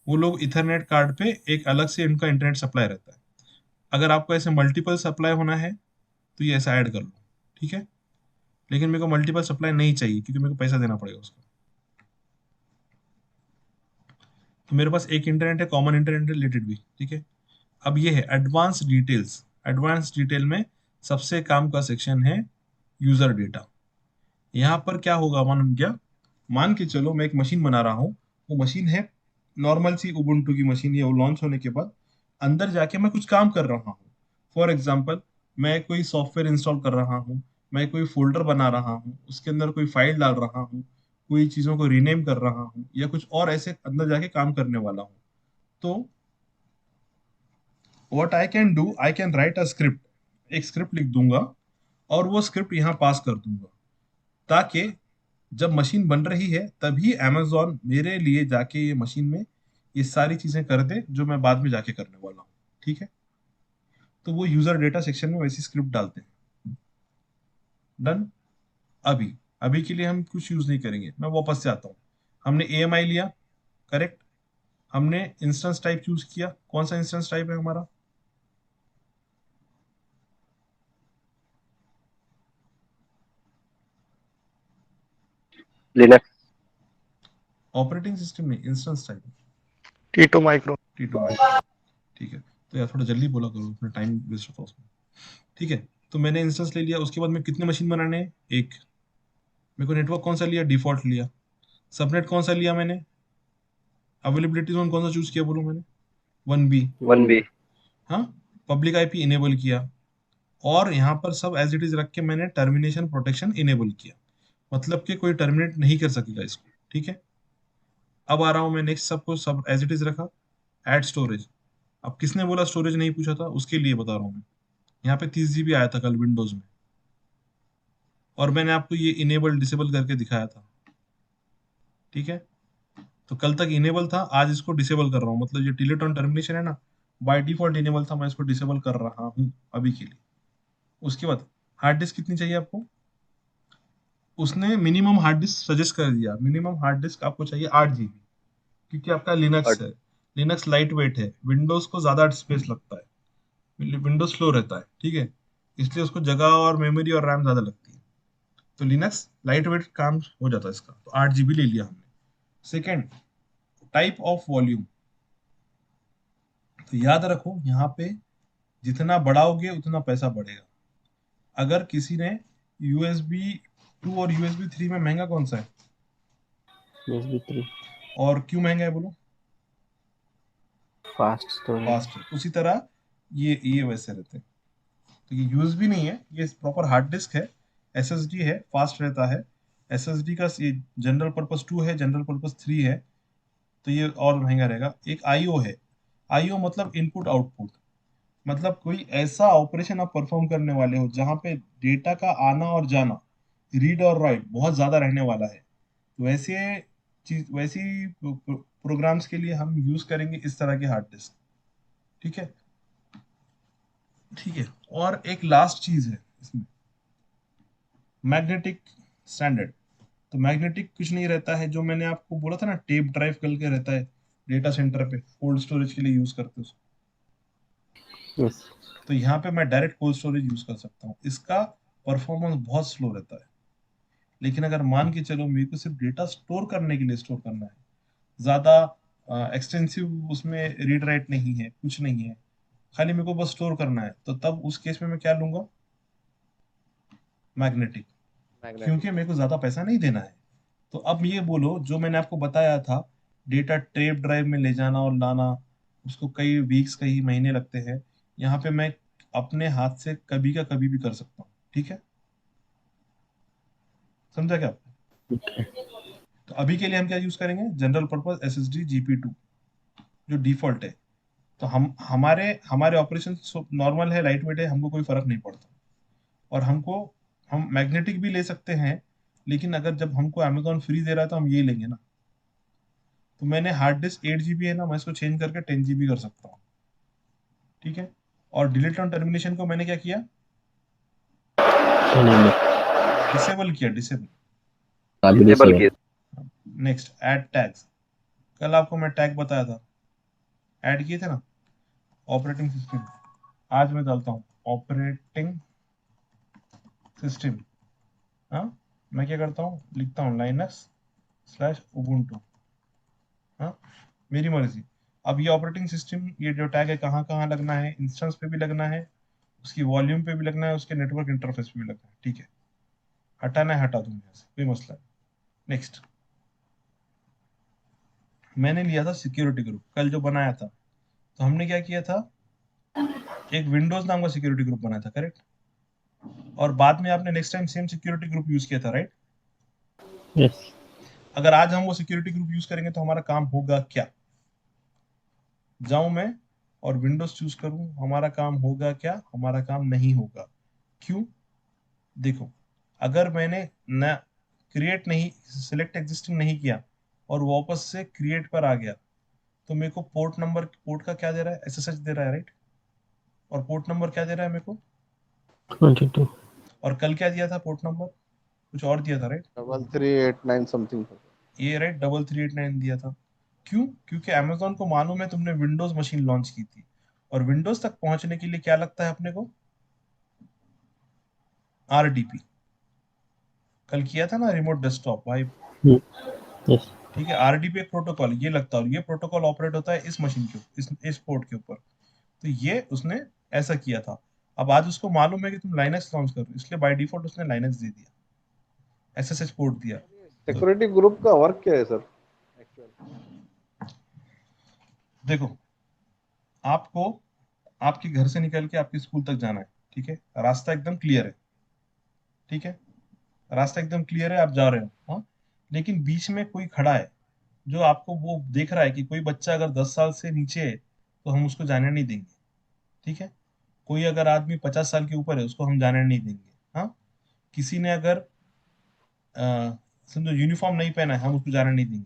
वो लोग इथरनेट कार्ड पे एक अलग से इनका इंटरनेट सप्लाई रहता है। अगर आपको ऐसे मल्टीपल सप्लाई होना है तो ये ऐसा ऐड कर लो, ठीक है। लेकिन मेरे को मल्टीपल सप्लाई नहीं चाहिए क्योंकि मेरे को पैसा देना पड़ेगा उसका। तो मेरे पास एक इंटरनेट है, कॉमन इंटरनेट रिलेटेड भी, ठीक है। अब ये है एडवांस डिटेल्स। एडवांस डिटेल में सबसे काम का सेक्शन है यूजर डेटा। यहाँ पर क्या होगा, मान के चलो मैं एक मशीन बना रहा हूँ। वो मशीन है नॉर्मल सी उबुंटू की मशीन है, वो लॉन्च होने के बाद अंदर जाके मैं कुछ काम कर रहा हूँ। फॉर एग्जाम्पल, मैं कोई सॉफ्टवेयर इंस्टॉल कर रहा हूँ, मैं कोई फोल्डर बना रहा हूँ, उसके अंदर कोई फाइल डाल रहा हूँ, कोई चीज़ों को रीनेम कर रहा हूँ या कुछ और ऐसे अंदर जाके काम करने वाला हूँ। तो what I can do, I can write a script, एक स्क्रिप्ट लिख दूंगा और वो स्क्रिप्ट यहाँ पास कर दूंगा, ताकि जब मशीन बन रही है तभी अमेजोन मेरे लिए जाके ये मशीन में ये सारी चीजें कर दे जो मैं बाद में जाके करने वाला हूँ, ठीक है। तो वो यूजर डेटा सेक्शन में वैसी स्क्रिप्ट डालते हैं। डन। अभी अभी के लिए हम कुछ यूज नहीं करेंगे, मैं वापस से आता हूँ। हमने एएमआई लिया, करेक्ट। हमने इंस्टेंस टाइप चूज किया, कौन सा इंस्टेंस टाइप है हमारा? लिनक्स। ऑपरेटिंग सिस्टम में इंस्टेंस टाइप टीटो माइक्रो। T2, ठीक है। तो यार थोड़ा जल्दी बोला करो, अपना टाइम वेस्ट होता है उसमें, ठीक है। तो मैंने इंस्टेंस ले लिया, उसके बाद में कितने मशीन बनाने हैं? एक। मेरे को नेटवर्क कौन सा लिया? डिफॉल्ट लिया। सबनेट कौन सा लिया मैंने? अवेलेबिलिटी जोन कौन सा चूज किया बोलो मैंने? 1B। 1B। हाँ, पब्लिक आईपी इनेबल किया। और यहाँ पर सब एज इट इज रख के मैंने टर्मिनेशन प्रोटेक्शन इनेबल किया, मतलब कि कोई टर्मिनेट नहीं कर सकेगा इसको, ठीक है। अब आ रहा हूँ मैं नेक्स्ट, सबको सब एज इट इज रखा। Add storage. अब किसने बोला स्टोरेज नहीं पूछा था, उसके लिए बता रहा हूँ मैं। यहाँ पे 30 GB आया था कल विंडोज में, और मैंने आपको ये इनेबल डिसेबल करके दिखाया था, ठीक है। तो कल तक इनेबल था, आज इसको डिसेबल कर रहा हूँ, मतलब ये डिलीट ऑन टर्मिनेशन है ना, बाय डिफॉल्ट इनेबल था, मैं इसको डिसेबल कर रहा हूँ अभी के लिए। उसके बाद हार्ड डिस्क कितनी चाहिए आपको? उसने मिनिमम हार्ड डिस्क सजेस्ट कर दिया, मिनिमम हार्ड डिस्क आपको चाहिए 8 GB, क्योंकि आपका लिनक्स है। लिनक्स लाइट वेट है, विंडोज को ज्यादा स्पेस लगता है, विंडोज स्लो रहता है, ठीक है। इसलिए उसको जगह और मेमोरी और रैम ज्यादा लगती है। तो लिनक्स लाइट वेट काम हो जाता है इसका, तो 8 GB ले लिया हमने। Second, type of volume. तो याद रखो यहाँ पे जितना बढ़ाओगे उतना पैसा बढ़ेगा। अगर किसी ने USB 2 और USB 3 में महंगा कौन सा है USB 3 और क्यों महंगा है बोलो? Fast storage. फास्ट है। उसी तरह ये वैसे रहते हैं। तो ये यूज भी नहीं है, ये प्रॉपर हार्ड डिस्क है, एसएसडी है, फास्ट रहता है। एसएसडी का ये जनरल पर्पस 2 है, जनरल पर्पस 3 है, तो ये और महंगा रहेगा। एक आईओ है, आईओ मतलब इनपुट आउटपुट, मतलब कोई ऐसा ऑपरेशन आप परफॉर्म करने वाले हो जहां पे डेटा का आना और जाना, रीड और राइट बहुत ज्यादा रहने वाला है। तो वैसी प्रोग्राम्स के लिए हम यूज करेंगे इस तरह के हार्ड डिस्क। ठीक है, ठीक है। और एक लास्ट चीज है इसमें, मैग्नेटिक स्टैंडर्ड। तो मैग्नेटिक कुछ नहीं रहता है, जो मैंने आपको बोला था ना, टेप ड्राइव करके रहता है डेटा सेंटर पे, कोल्ड स्टोरेज के लिए यूज करते हैं उसको। यस तो यहाँ पे मैं डायरेक्ट कोल्ड स्टोरेज यूज कर सकता हूँ। इसका परफॉर्मेंस बहुत स्लो रहता है, लेकिन अगर मान के चलो मेरे को सिर्फ डेटा स्टोर करने के लिए स्टोर करना है, ज्यादा एक्सटेंसिव उसमें रीड राइट नहीं है, कुछ नहीं है, खाली मेरे को बस स्टोर करना है, तो तब उस केस में मैं क्या लूंगा, मैग्नेटिक, क्योंकि मेरे को ज्यादा पैसा नहीं देना है। तो अब ये बोलो, जो मैंने आपको बताया था, डेटा टेप ड्राइव में ले जाना और लाना, उसको कई वीक्स कई महीने लगते हैं, यहाँ पे मैं अपने हाथ से कभी का कभी भी कर सकता हूँ। ठीक है, समझा क्या आपने? तो अभी के लिए हम क्या यूज करेंगे, जनरल पर्पस एसएसडी GP2 जो डिफॉल्ट है। तो हम हमारे हमारे ऑपरेशन नॉर्मल है, लाइट वेट है, हमको कोई फर्क नहीं पड़ता। और हम मैग्नेटिक भी ले सकते हैं, लेकिन अगर जब हमको अमेजोन फ्री दे रहा है तो हम ये लेंगे ना। तो मैंने हार्ड डिस्क 8 GB है ना, मैं इसको चेंज करके 10 GB कर सकता हूँ। ठीक है, और डिलीट ऑन टर्मिनेशन को मैंने क्या किया, डिसेबल किया, डिसेबल। डिसेबल किए। Next, add tags. कल आपको मैं टैग बताया था, ऐड किए थे ना, ऑपरेटिंग सिस्टम। आज मैं डालता हूँ ऑपरेटिंग सिस्टम। हाँ, मैं क्या करता हूँ, लिखता हूँ linux/ubuntu। हाँ, मेरी मर्जी। अब ये ऑपरेटिंग सिस्टम, ये जो टैग है कहाँ कहाँ लगना है, इंस्टेंस पे भी लगना है, उसकी वॉल्यूम पे भी लगना है, उसके नेटवर्क इंटरफेस पे भी लगना है। ठीक है, हटाना है हटा दूंगा यहाँ से, कोई मसला नहीं। नेक्स्ट, मैंने लिया था सिक्योरिटी ग्रुप, कल जो बनाया था, तो हमने क्या किया था, एक विंडोज नाम का सिक्योरिटी ग्रुप बनाया था, करेक्ट? और बाद में आपने next time same security group use किया था, राइट? यस अगर आज हम वो सिक्योरिटी ग्रुप यूज करेंगे तो हमारा काम होगा क्या? जाऊं मैं और विंडोज चूज करूं, हमारा काम होगा क्या? हमारा काम नहीं होगा। क्यों? देखो, अगर मैंने न क्रिएट नहीं, सिलेक्ट एग्जिस्टिंग नहीं किया और वापस से क्रिएट पर आ गया, तो मेरे को पोर्ट नंबर, पोर्ट का क्या दे रहा है, SSH दे रहा है, राइट? और पोर्ट नंबर क्या दे रहा है मेरे को? 22 और कल क्या दिया था पोर्ट नंबर? कुछ और दिया था, राइट? 3389 समथिंग। ये राइट, 3389 दिया था। क्यों? क्योंकि अमेजोन को मालूम है तुमने विंडोज मशीन लॉन्च की थी, और विंडोज तक पहुंचने के लिए क्या लगता है अपने को, RDP। कल किया था ना रिमोट डेस्कटॉप भाई। यस ठीक है, RDP एक प्रोटोकॉल ये लगता है, और ये प्रोटोकॉल ऑपरेट होता है इस मशीन के, इस पोर्ट के ऊपर। तो ये उसने ऐसा किया था। अब आज उसको मालूम है कि तुम लाइनक्स लॉन्च कर रहे हो, इसलिए बाय डिफॉल्ट उसने लाइनक्स दे दिया, SSH पोर्ट दिया। सिक्योरिटी ग्रुप का वर्क क्या है सर? देखो, आपको आपके घर से निकल के आपके स्कूल तक जाना है, ठीक है, रास्ता एकदम क्लियर है, ठीक है, रास्ता एकदम क्लियर है, आप जा रहे हो, हाँ, लेकिन बीच में कोई खड़ा है जो आपको वो देख रहा है कि कोई बच्चा अगर 10 साल से नीचे है तो हम उसको जाने नहीं देंगे, ठीक है, कोई अगर आदमी 50 साल के ऊपर है उसको हम जाने नहीं देंगे, हाँ, किसी ने अगर समझो यूनिफॉर्म नहीं पहना है हम उसको जाने नहीं देंगे।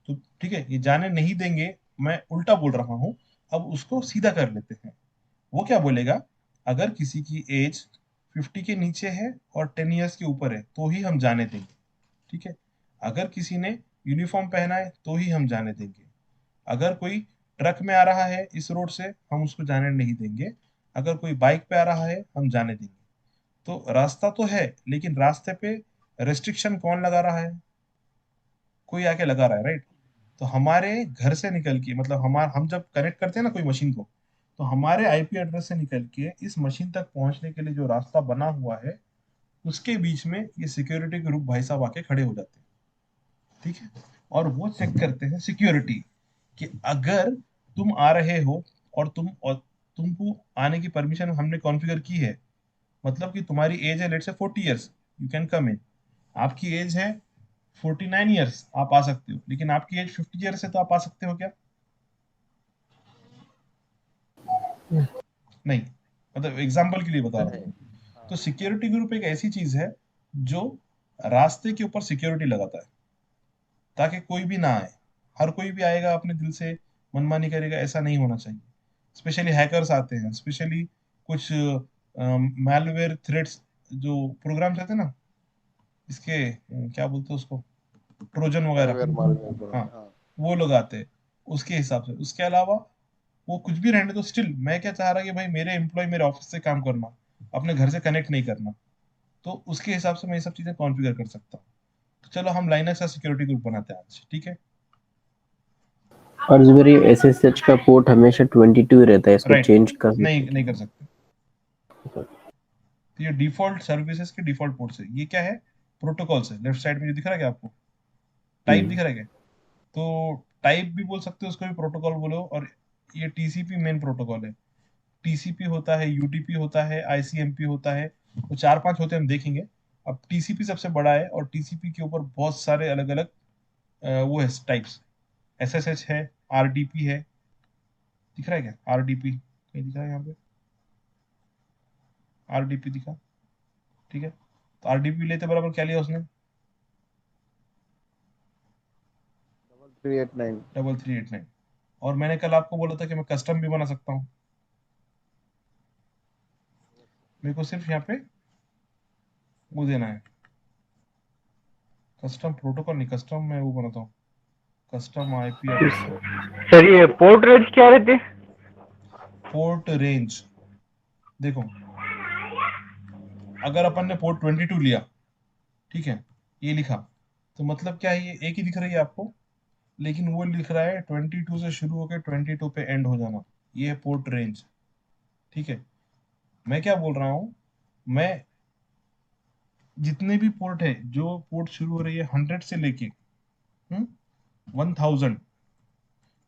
तो ठीक है, ये जाने नहीं देंगे, मैं उल्टा बोल रहा हूँ। अब उसको सीधा कर लेते हैं। वो क्या बोलेगा, अगर किसी की एज 50 के नीचे है और 10 years के ऊपर है तो ही हम जाने देंगे, ठीक है, अगर किसी ने यूनिफॉर्म पहना है तो ही हम जाने देंगे, अगर कोई ट्रक में आ रहा है इस रोड से हम उसको जाने नहीं देंगे, अगर कोई बाइक पे आ रहा है हम जाने देंगे। तो रास्ता तो है, लेकिन रास्ते पे रेस्ट्रिक्शन कौन लगा रहा है, कोई आके लगा रहा है, राइट? तो हमारे घर से निकल के, मतलब हम जब कनेक्ट करते हैं ना कोई मशीन को, तो हमारे IP एड्रेस से निकल के इस मशीन तक पहुंचने के लिए जो रास्ता बना हुआ है, उसके बीच में ये सिक्योरिटी ग्रुप भाई साहब आके खड़े हो जाते हैं, ठीक है, और वो चेक करते हैं सिक्योरिटी, कि अगर तुम आ रहे हो और तुमको आने की परमिशन हमने कॉन्फ़िगर की है, मतलब कि तुम्हारी एज है let's say 40 years, you can come in. आपकी एज है 49 इयर्स, आप आ सकते हो, लेकिन आपकी एज 50 इयर्स है तो आप आ सकते हो क्या? नहीं, मतलब एग्जाम्पल के लिए बता रहा हूँ। तो सिक्योरिटी ग्रुप एक ऐसी चीज है जो रास्ते के ऊपर सिक्योरिटी लगाता है, ताकि कोई भी ना आए। हर कोई भी आएगा अपने दिल से मनमानी करेगा, ऐसा नहीं होना चाहिए। स्पेशली हैकर्स आते हैं, स्पेशली कुछ मैलवेयर थ्रेट्स जो प्रोग्राम्स रहते हैं ना, इसके क्या बोलते हैं उसको, ट्रोजन वगैरह, मालवेयर हाँ, हाँ। वो लोग आते हैं उसके हिसाब से। उसके अलावा वो कुछ भी रहने दो, स्टिल मैं क्या चाह रहा कि भाई मेरे एम्प्लॉय मेरे ऑफिस से काम करना, अपने घर से कनेक्ट नहीं करना, तो उसके हिसाब से मैं ये सब चीजें कॉन्फ़िगर कर सकता हूँ। तो चलो हम लाइनक्स का सिक्योरिटी ग्रुप बनाते हैं आज, ठीक है? और जुबेर ये SSH का पोर्ट हमेशा 22 रहता है, इसको राइट, चेंज कर नहीं सकते नहीं कर सकते। तो ये डिफॉल्ट सर्विसेज के डिफॉल्ट पोर्ट है। ये क्या है? प्रोटोकॉल्स है। लेफ्ट साइड में जो दिख रहा है क्या आपको, टाइप दिख हैं। रहा है क्या? तो टाइप भी बोल सकते हो उसको, भी प्रोटोकॉल बोलो। और ये टीसीपी मेन प्रोटोकॉल है। टीसीपी होता है, यूटीपी होता है, आईसीएमपी होता है, तो 4-5 होते हैं, हम देखेंगे। अब टीसीपी सबसे बड़ा है, और टीसीपी के ऊपर बहुत सारे अलग अलग वो है टाइप्स। एसएसएच है, आरडीपी है, दिख रहा है क्या आरडीपी? कहीं दिख रहा है यहाँ पे? आरडीपी दिखा, ठीक है। तो आरडीपी लेते बराबर क्या लिया उसने? 389 3389। और मैंने कल आपको बोला था कि मैं कस्टम भी बना सकता हूँ। मेरे को सिर्फ यहाँ पे वो देना है, कस्टम प्रोटोकॉल नहीं, कस्टम मैं वो बनाता हूँ, कस्टम आईपी एड्रेस। सर ये पोर्ट रेंज क्या रहते हैं? पोर्ट रेंज, देखो, अगर अपन ने पोर्ट 22 लिया, ठीक है, ये लिखा, तो मतलब क्या है, ये एक ही दिख रही है आपको, लेकिन वो लिख रहा है 22 से शुरू होकर 22 पे एंड हो जाना। ये है पोर्ट रेंज, ठीक है। मैं क्या बोल रहा हूँ, मैं जितने भी पोर्ट है, जो पोर्ट शुरू हो रही है 100 से लेके 1000,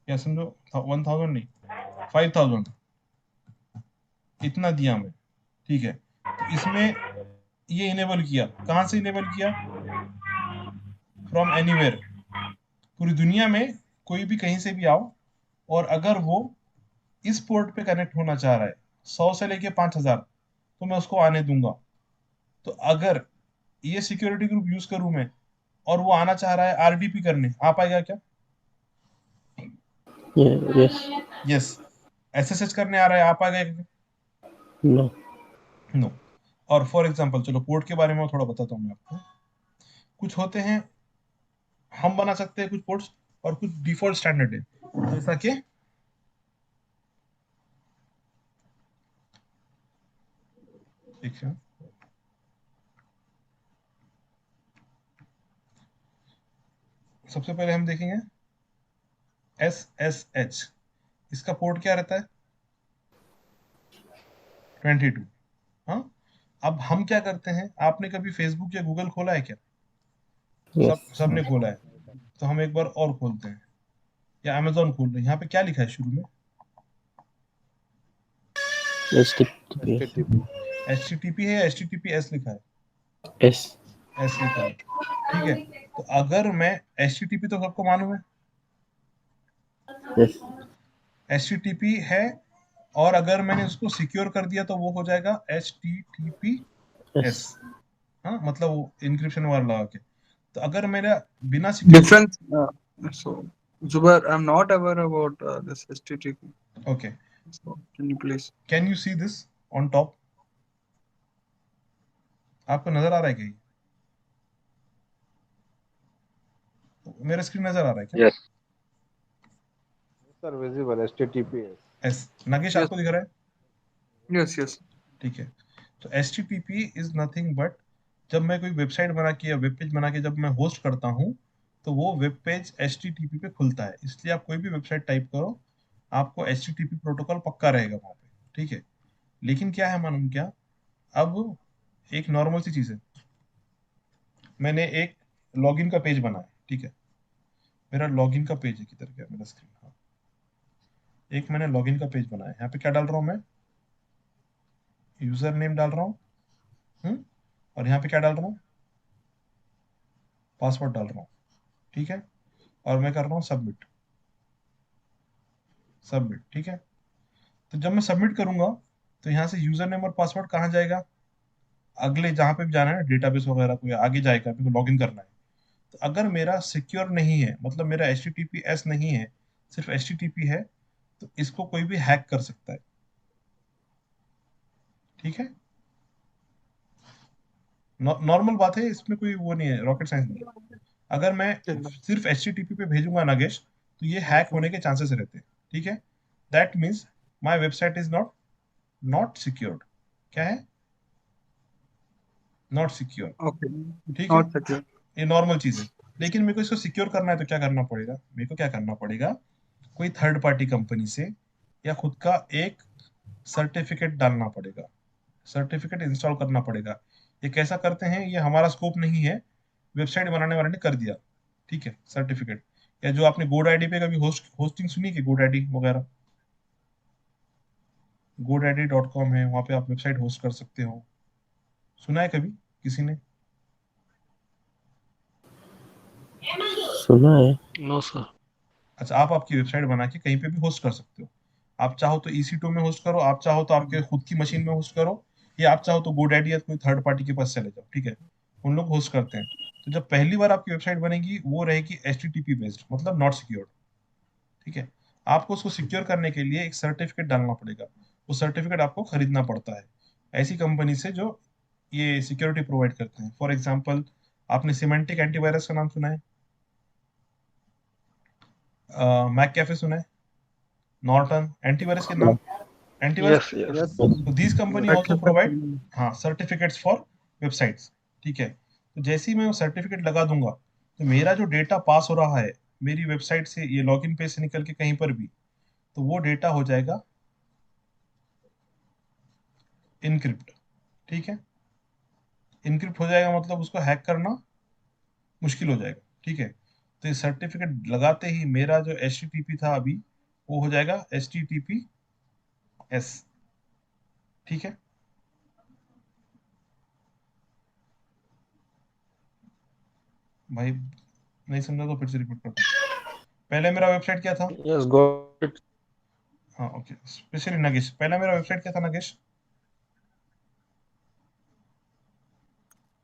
या समझो 1000 नहीं, 5000, इतना दिया मैं, ठीक है। तो इसमें ये इनेबल किया, कहाँ से इनेबल किया? फ्रॉम एनीवेयर, पूरी दुनिया में कोई भी कहीं से भी आओ, और अगर वो इस पोर्ट पे कनेक्ट होना चाह रहा है 100 से लेके 5000, तो मैं उसको आने दूंगा। तो अगर ये सिक्योरिटी ग्रुप यूज करूं मैं, और वो आना चाह रहा है आरडीपी करने, आ पाएगा क्या? यस। यस। एसएसएच करने आ रहा है, आ पाएगा क्या? नो। नो। और फॉर एग्जांपल, चलो पोर्ट के बारे में थोड़ा बताता हूँ मैं आपको। कुछ होते हैं हम बना सकते हैं कुछ पोर्ट्स, और कुछ डिफॉल्ट स्टैंडर्ड है, जैसा कि देखिए, सबसे पहले हम देखेंगे SSH। इसका पोर्ट क्या रहता है? 22। हाँ। अब हम क्या करते हैं, आपने कभी फेसबुक या गूगल खोला है क्या? यस। सबने खोला है। तो हम एक बार और खोलते हैं, या अमेजोन खोल रहे हैं। यहाँ पे क्या लिखा है शुरू में? HTTPS। HTTP है या HTTPS लिखा है? एस। एस लिखा है, ठीक है। तो अगर मैं HTTP तो सबको मालूम है, यस। HTTP है, और अगर मैंने उसको सिक्योर कर दिया तो वो हो जाएगा HTTPS। यस। हाँ, मतलब वो इंक्रिप्शन वाला लगा के। तो अगर मेरा बिना secure, Difference. So, Zubair, I'm not aware about this HTTP. Okay, So, can you please? Can you see this on top? आपको नजर आ रहा है क्या ये? मेरा स्क्रीन नजर आ रहा है क्या? Yes. Sir visible HTTPS S, Nagesh Yes, आपको दिख रहा है? yes, yes. ठीक है। तो HTTP इज नथिंग बट, जब मैं कोई वेबसाइट बना के या वेब पेज बना के जब मैं होस्ट करता हूँ, तो वो वेब पेज HTTP पे खुलता है। इसलिए आप कोई भी वेबसाइट टाइप करो, आपको HTTP प्रोटोकॉल पक्का रहेगा वहाँ पे, ठीक है। लेकिन क्या है मालूम क्या, अब एक नॉर्मल सी चीज़ है, मैंने एक लॉगिन का पेज बनाया, ठीक है। मेरा लॉगिन का पेज है, किधर गया मेरा स्क्रीन? हाँ, एक मैंने लॉगिन का पेज बनाया, यहाँ पे क्या डाल रहा हूँ मैं, यूजर नेम डाल रहा हूँ, और यहाँ पे क्या डाल रहा हूँ, पासवर्ड डाल रहा हूँ, ठीक है, और मैं कर रहा हूँ सबमिट, सबमिट, ठीक है। तो जब मैं सबमिट करूंगा तो यहाँ से यूजर नेम और पासवर्ड कहाँ जाएगा, अगले जहाँ पे भी जाना है ना, डेटाबेस वगैरह को आगे जाएगा, मेरे को लॉगिन करना है। तो अगर मेरा सिक्योर नहीं है, मतलब मेरा HTTPS नहीं है, सिर्फ HTTP है, तो इसको कोई भी हैक कर सकता है, ठीक है। नॉर्मल बात है, इसमें कोई वो नहीं है, रॉकेट साइंस नहीं है। अगर मैं सिर्फ HTTP पे भेजूंगा नागेश, तो ये हैक होने के चांसेस रहते हैं, ठीक है। That means my website is not secured. क्या है, नॉट सिक्योर, Okay. ठीक है। Not secure. ये नॉर्मल चीज है, लेकिन मेरे को इसको सिक्योर करना है तो क्या करना पड़ेगा, मेरे को क्या करना पड़ेगा, कोई थर्ड पार्टी कंपनी से या खुद का एक सर्टिफिकेट डालना पड़ेगा, सर्टिफिकेट इंस्टॉल करना पड़ेगा। ये कैसा करते हैं, ये हमारा स्कोप नहीं है, वेबसाइट बनाने वाले ने कर दिया, ठीक है, सर्टिफिकेट। या जो आपने GoDaddy पे कभी होस्टिंग सुनी कि GoDaddy वगैरह, godaddy.com है, वहां पे आप वेबसाइट होस्ट कर सकते हो, सुना है कभी किसी ने? सुना है। No sir. अच्छा, आप आपकी वेबसाइट बना के कहीं पे भी होस्ट कर सकते हो। आप चाहो तो EC2 में होस्ट करो, आप चाहो तो आपके खुद की मशीन में होस्ट करो, या आप चाहो तो GoDaddy या कोई थर्ड पार्टी के पास चले जाओ, ठीक है, उन लोग होस्ट करते हैं। तो जब पहली बार आपकी वेबसाइट बनेगी वो रहेगी HTTP बेस्ड, मतलब नॉट सिक्योर्ड, ठीक है। आपको उसको सिक्योर करने के लिए एक सर्टिफिकेट डालना पड़ेगा, वो सर्टिफिकेट आपको खरीदना पड़ता है ऐसी कंपनी से जो ये सिक्योरिटी प्रोवाइड करते हैं। फॉर एग्जाम्पल, आपने सिमेंटिक एंटीवायरस का नाम सुना है, मैक कैफे सुना है, नॉर्टन एंटीवायरस के नाम, एंटीवायरस। Yes yes. यस तो दिस कंपनी ऑल्सो प्रोवाइड, हाँ, सर्टिफिकेट्स फॉर वेबसाइट्स, ठीक है। तो जैसे ही मैं वो सर्टिफिकेट लगा दूंगा, तो मेरा जो डेटा पास हो रहा है मेरी वेबसाइट से, ये लॉगिन पेज से निकल के कहीं पर भी, तो वो डेटा हो जाएगा इनक्रिप्ट, ठीक है। इनक्रिप्ट हो जाएगा मतलब उसको हैक करना मुश्किल हो जाएगा, ठीक है। तो ये सर्टिफिकेट लगाते ही मेरा जो HTTP था अभी, वो हो जाएगा HTTPS, ठीक है। भाई नहीं समझा तो फिर से रिपीट करता हूँ। पहले मेरा वेबसाइट क्या था, यस गॉट इट। हाँ ओके, स्पेशली नगेश, पहला मेरा वेबसाइट क्या था नगेश?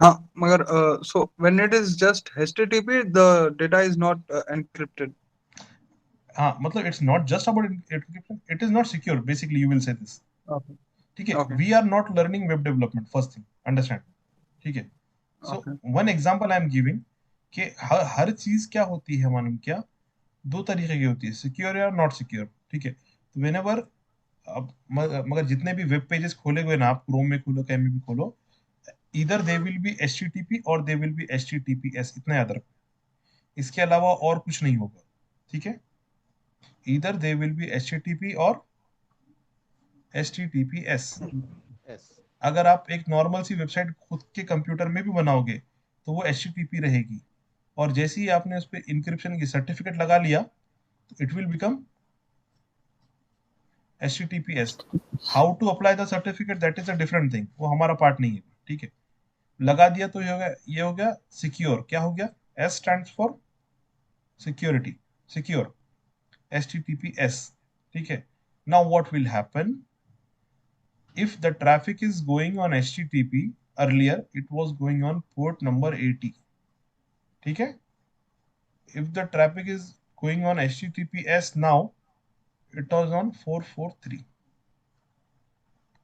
हाँ, मगर so when it is just HTTP, the data is not encrypted. हाँ, मतलब it's not just about encryption, it is not secure, basically you will say this, Okay. ठीक है। Okay. We are not learning web development, first thing understand, ठीक है। So Okay. One example I am giving कि हर चीज क्या होती है मालूम क्या, दो तरीके की होती है, सिक्योर या नॉट सिक्योर, ठीक है। तो व्हेनेवर, अब मगर जितने भी वेब पेजेस खोले हुए ना, आप क्रोम में खोलो, कहीं में भी खोलो, इधर दे विल बी HTTP और दे विल बी HTTPS, इतना याद रखो, इसके अलावा और कुछ नहीं होगा, ठीक है। इधर दे विल बी HTTP और HTTPS। यस अगर आप एक नॉर्मल सी वेबसाइट खुद के कंप्यूटर में भी बनाओगे तो वो HTTP रहेगी, और जैसे ही आपने उस पर इंक्रिप्शन की सर्टिफिकेट लगा लिया तो it will become HTTPS। How to apply the certificate, that is a different thing, वो हमारा पार्ट नहीं है, ठीक है। लगा दिया तो ये हो गया सिक्योर, क्या हो गया, S stands for security, secure, HTTPS, ठीक है। Now what will happen, if the traffic is going on HTTP, earlier it was going on port number 80, ठीक है। if the traffic is going on HTTPS now, it was on 443,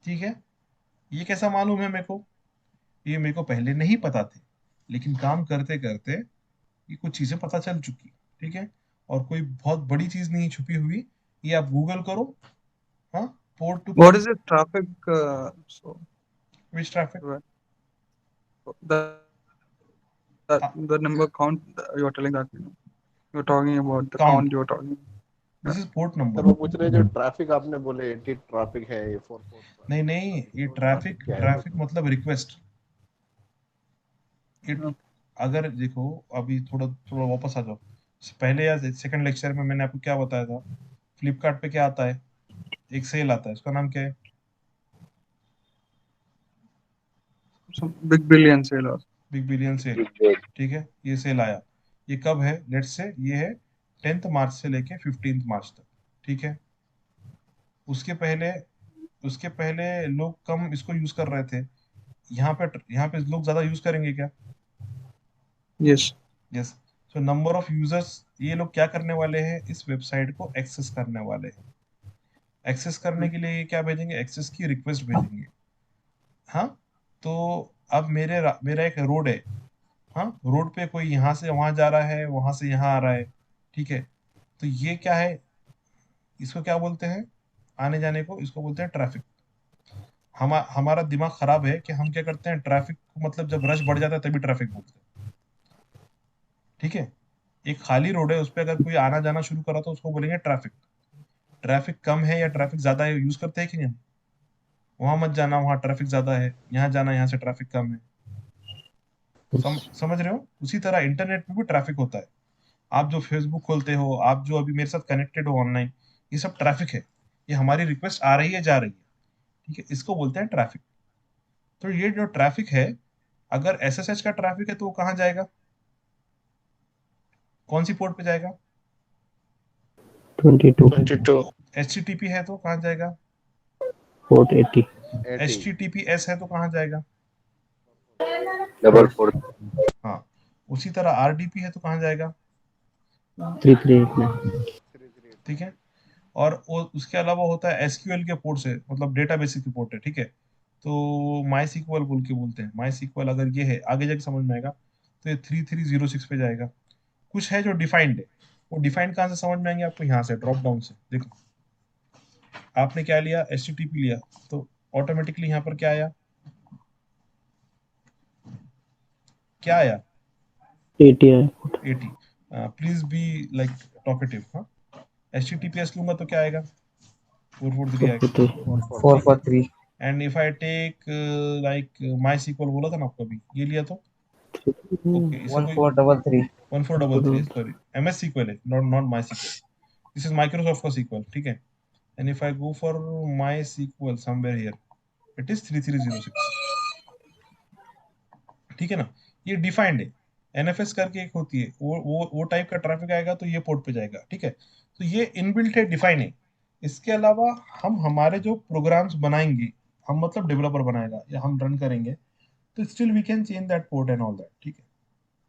ठीक है। ये कैसा मालूम है मेरे को, ये मेरे को पहले नहीं पता थे, लेकिन काम करते करते ये कुछ चीजें पता चल चुकी, ठीक है। और कोई बहुत बड़ी चीज नहीं छुपी हुई, ये आप गूगल करो, हाँ, port to What port, is the traffic? So which traffic, the the number count you are telling that you're talking about the count, count you're talking. This is port sir number. वो पूछ रहे हैं जो traffic आपने बोले 80 traffic है ये 444 नहीं नहीं, ये तो ट्रैफिक, क्या है ट्रैफिक मतलब रिक्वेस्ट। It, Okay. अगर देखो, अभी थोड़ा थोड़ा वापस आ जाओ, पहले या सेकंड लेक्चर में मैंने आपको क्या बताया था फ्लिपकार्ट पे क्या आता है, एक सेल आता है, उसका नाम क्या है? बिग बिलियन सेल और बिग बिलियन सेल, ठीक है। ये सेल आया, ये कब है? लेट्स से ये है 10th मार्च से लेके 15th मार्च तक, ठीक है। उसके पहले लोग कम इसको यूज कर रहे थे। यहाँ पे लोग ज्यादा यूज करेंगे क्या? Yes yes. So number of users, ये लोग क्या करने वाले हैं, इस वेबसाइट को एक्सेस करने वाले हैं। एक्सेस करने के लिए ये क्या भेजेंगे, एक्सेस की रिक्वेस्ट भेजेंगे। हाँ, तो अब मेरा एक रोड है, हाँ, रोड पे कोई यहाँ से वहां जा रहा है, वहां से यहाँ आ रहा है, ठीक है। तो ये क्या है, इसको क्या बोलते हैं, आने जाने को इसको बोलते हैं ट्रैफिक। हमारा दिमाग खराब है कि हम क्या करते हैं, ट्रैफिक को मतलब जब रश बढ़ जाता है तभी ट्रैफिक बोलते हैं, ठीक है। एक खाली रोड है, उस पर अगर कोई आना जाना शुरू करा तो उसको बोलेंगे ट्रैफिक। ट्रैफिक कम है या ट्रैफिक ज्यादा है, यूज करते हैं कि नहीं? वहां मत जाना, वहां ट्रैफिक ज्यादा है, यहाँ जाना, यहाँ से ट्रैफिक कम है। समझ रहे हो? उसी तरह इंटरनेट में भी ट्रैफिक होता है। आप जो फेसबुक खोलते हो, आप जो अभी मेरे साथ कनेक्टेड हो ऑनलाइन, ये सब ट्रैफिक है। ये हमारी रिक्वेस्ट आ रही है, जा रही है, ठीक है, इसको बोलते हैं ट्रैफिक। तो ये जो ट्रैफिक है, अगर एसएसएच का ट्रैफिक है तो वो कहाँ जाएगा, कौन सी पोर्ट पे जाएगा? 22 22 एचटीटीपी है तो कहाँ जाएगा? पोर्ट 80 एचटीटीपीएस है तो कहाँ जाएगा? डबल 4 हाँ, उसी तरह आरडीपी है तो कहाँ जाएगा? 3389 ठीक है। और उसके अलावा होता है एसक्यूएल के पोर्ट से, मतलब डेटाबेस के पोर्ट है, ठीक है। तो माई सीक्वल बोल के बोलते हैं, माई सीक्वल अगर ये है, आगे जाके समझ में आएगा। तो ये 3306 पे जाएगा। कुछ है जो डिफाइंड है, वो डिफाइंड कहाँ से समझ में आएंगे आपको? यहाँ से ड्रॉप डाउन से देखो, आपने क्या लिया, एचटीटीपी लिया, तो ऑटोमेटिकली यहाँ पर क्या आया, क्या आया? 80 है 80। Please be like talkative. हाँ, एचटीटीपीएस लूंगा तो क्या आएगा? 443 आएगा। 43 443 and if I take like MySQL बोला था ना आपको अभी, ये लिया तो ओके, इसे कोई 1433 1433, सॉरी, एमएस सीक्वल है, not MySQL, this is Microsoft का सीक्वल, ठीक है। And if I go for MySQL somewhere here, it is 3306, ठीक है ना। ये डिफाइंड है, एनएफएस करके एक होती है, वो टाइप का ट्रैफिक आएगा तो ये पोर्ट पे जाएगा, ठीक है। तो ये इनबिल्ट है, डिफाइन है। इसके अलावा हम हमारे जो प्रोग्राम्स बनाएंगे, हम मतलब डेवलपर बनाएगा या हम रन करेंगे, तो still we can change that port and all that, ठीक है।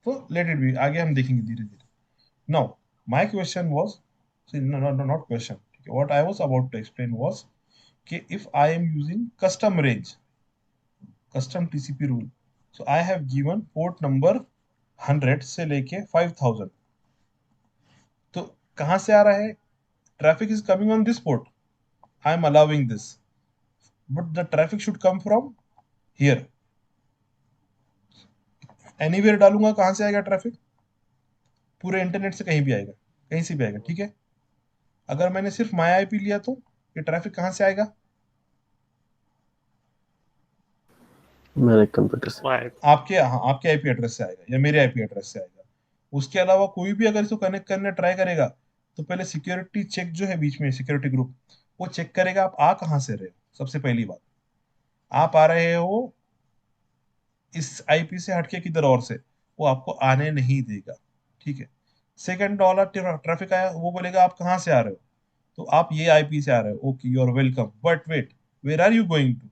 तो लेट इट बी, आगे हम देखेंगे धीरे धीरे। Now my question was, not question, ठीक है, what I was about to explain was कि if I am using custom range, custom TCP rule, so I have given port number 100 से लेके 5000, तो कहां से आ रहा है? Traffic is coming on this port, I am allowing this, but the traffic should come from here. Anywhere डालूंगा, कहां से आएगा ट्रैफिक? पूरे इंटरनेट से कहीं भी आएगा, कहीं से भी आएगा, ठीक है। अगर मैंने सिर्फ माई आईपी लिया तो ये ट्रैफिक कहां से आएगा? मेरे कंप्यूटर से। आपके आईपी एड्रेस से आएगा या मेरे आईपी एड्रेस से आएगा। उसके अलावा कोई भी अगर इसको कनेक्ट करने ट्राई करेगा तो पहले सिक्योरिटी चेक जो है बीच में, सिक्योरिटी ग्रुप, वो चेक करेगा आप आ कहां से रहे हो। सबसे पहली बात, आप आ रहे हो इस आईपी से हटके किधर और से, वो आपको आने नहीं देगा, ठीक है। सेकंड डॉलर ट्रैफिक आया, वो बोलेगा आप कहां से आ रहे हो, तो आप ये आईपी से आ रहे हो, okay, you are welcome, but wait, where are you going to?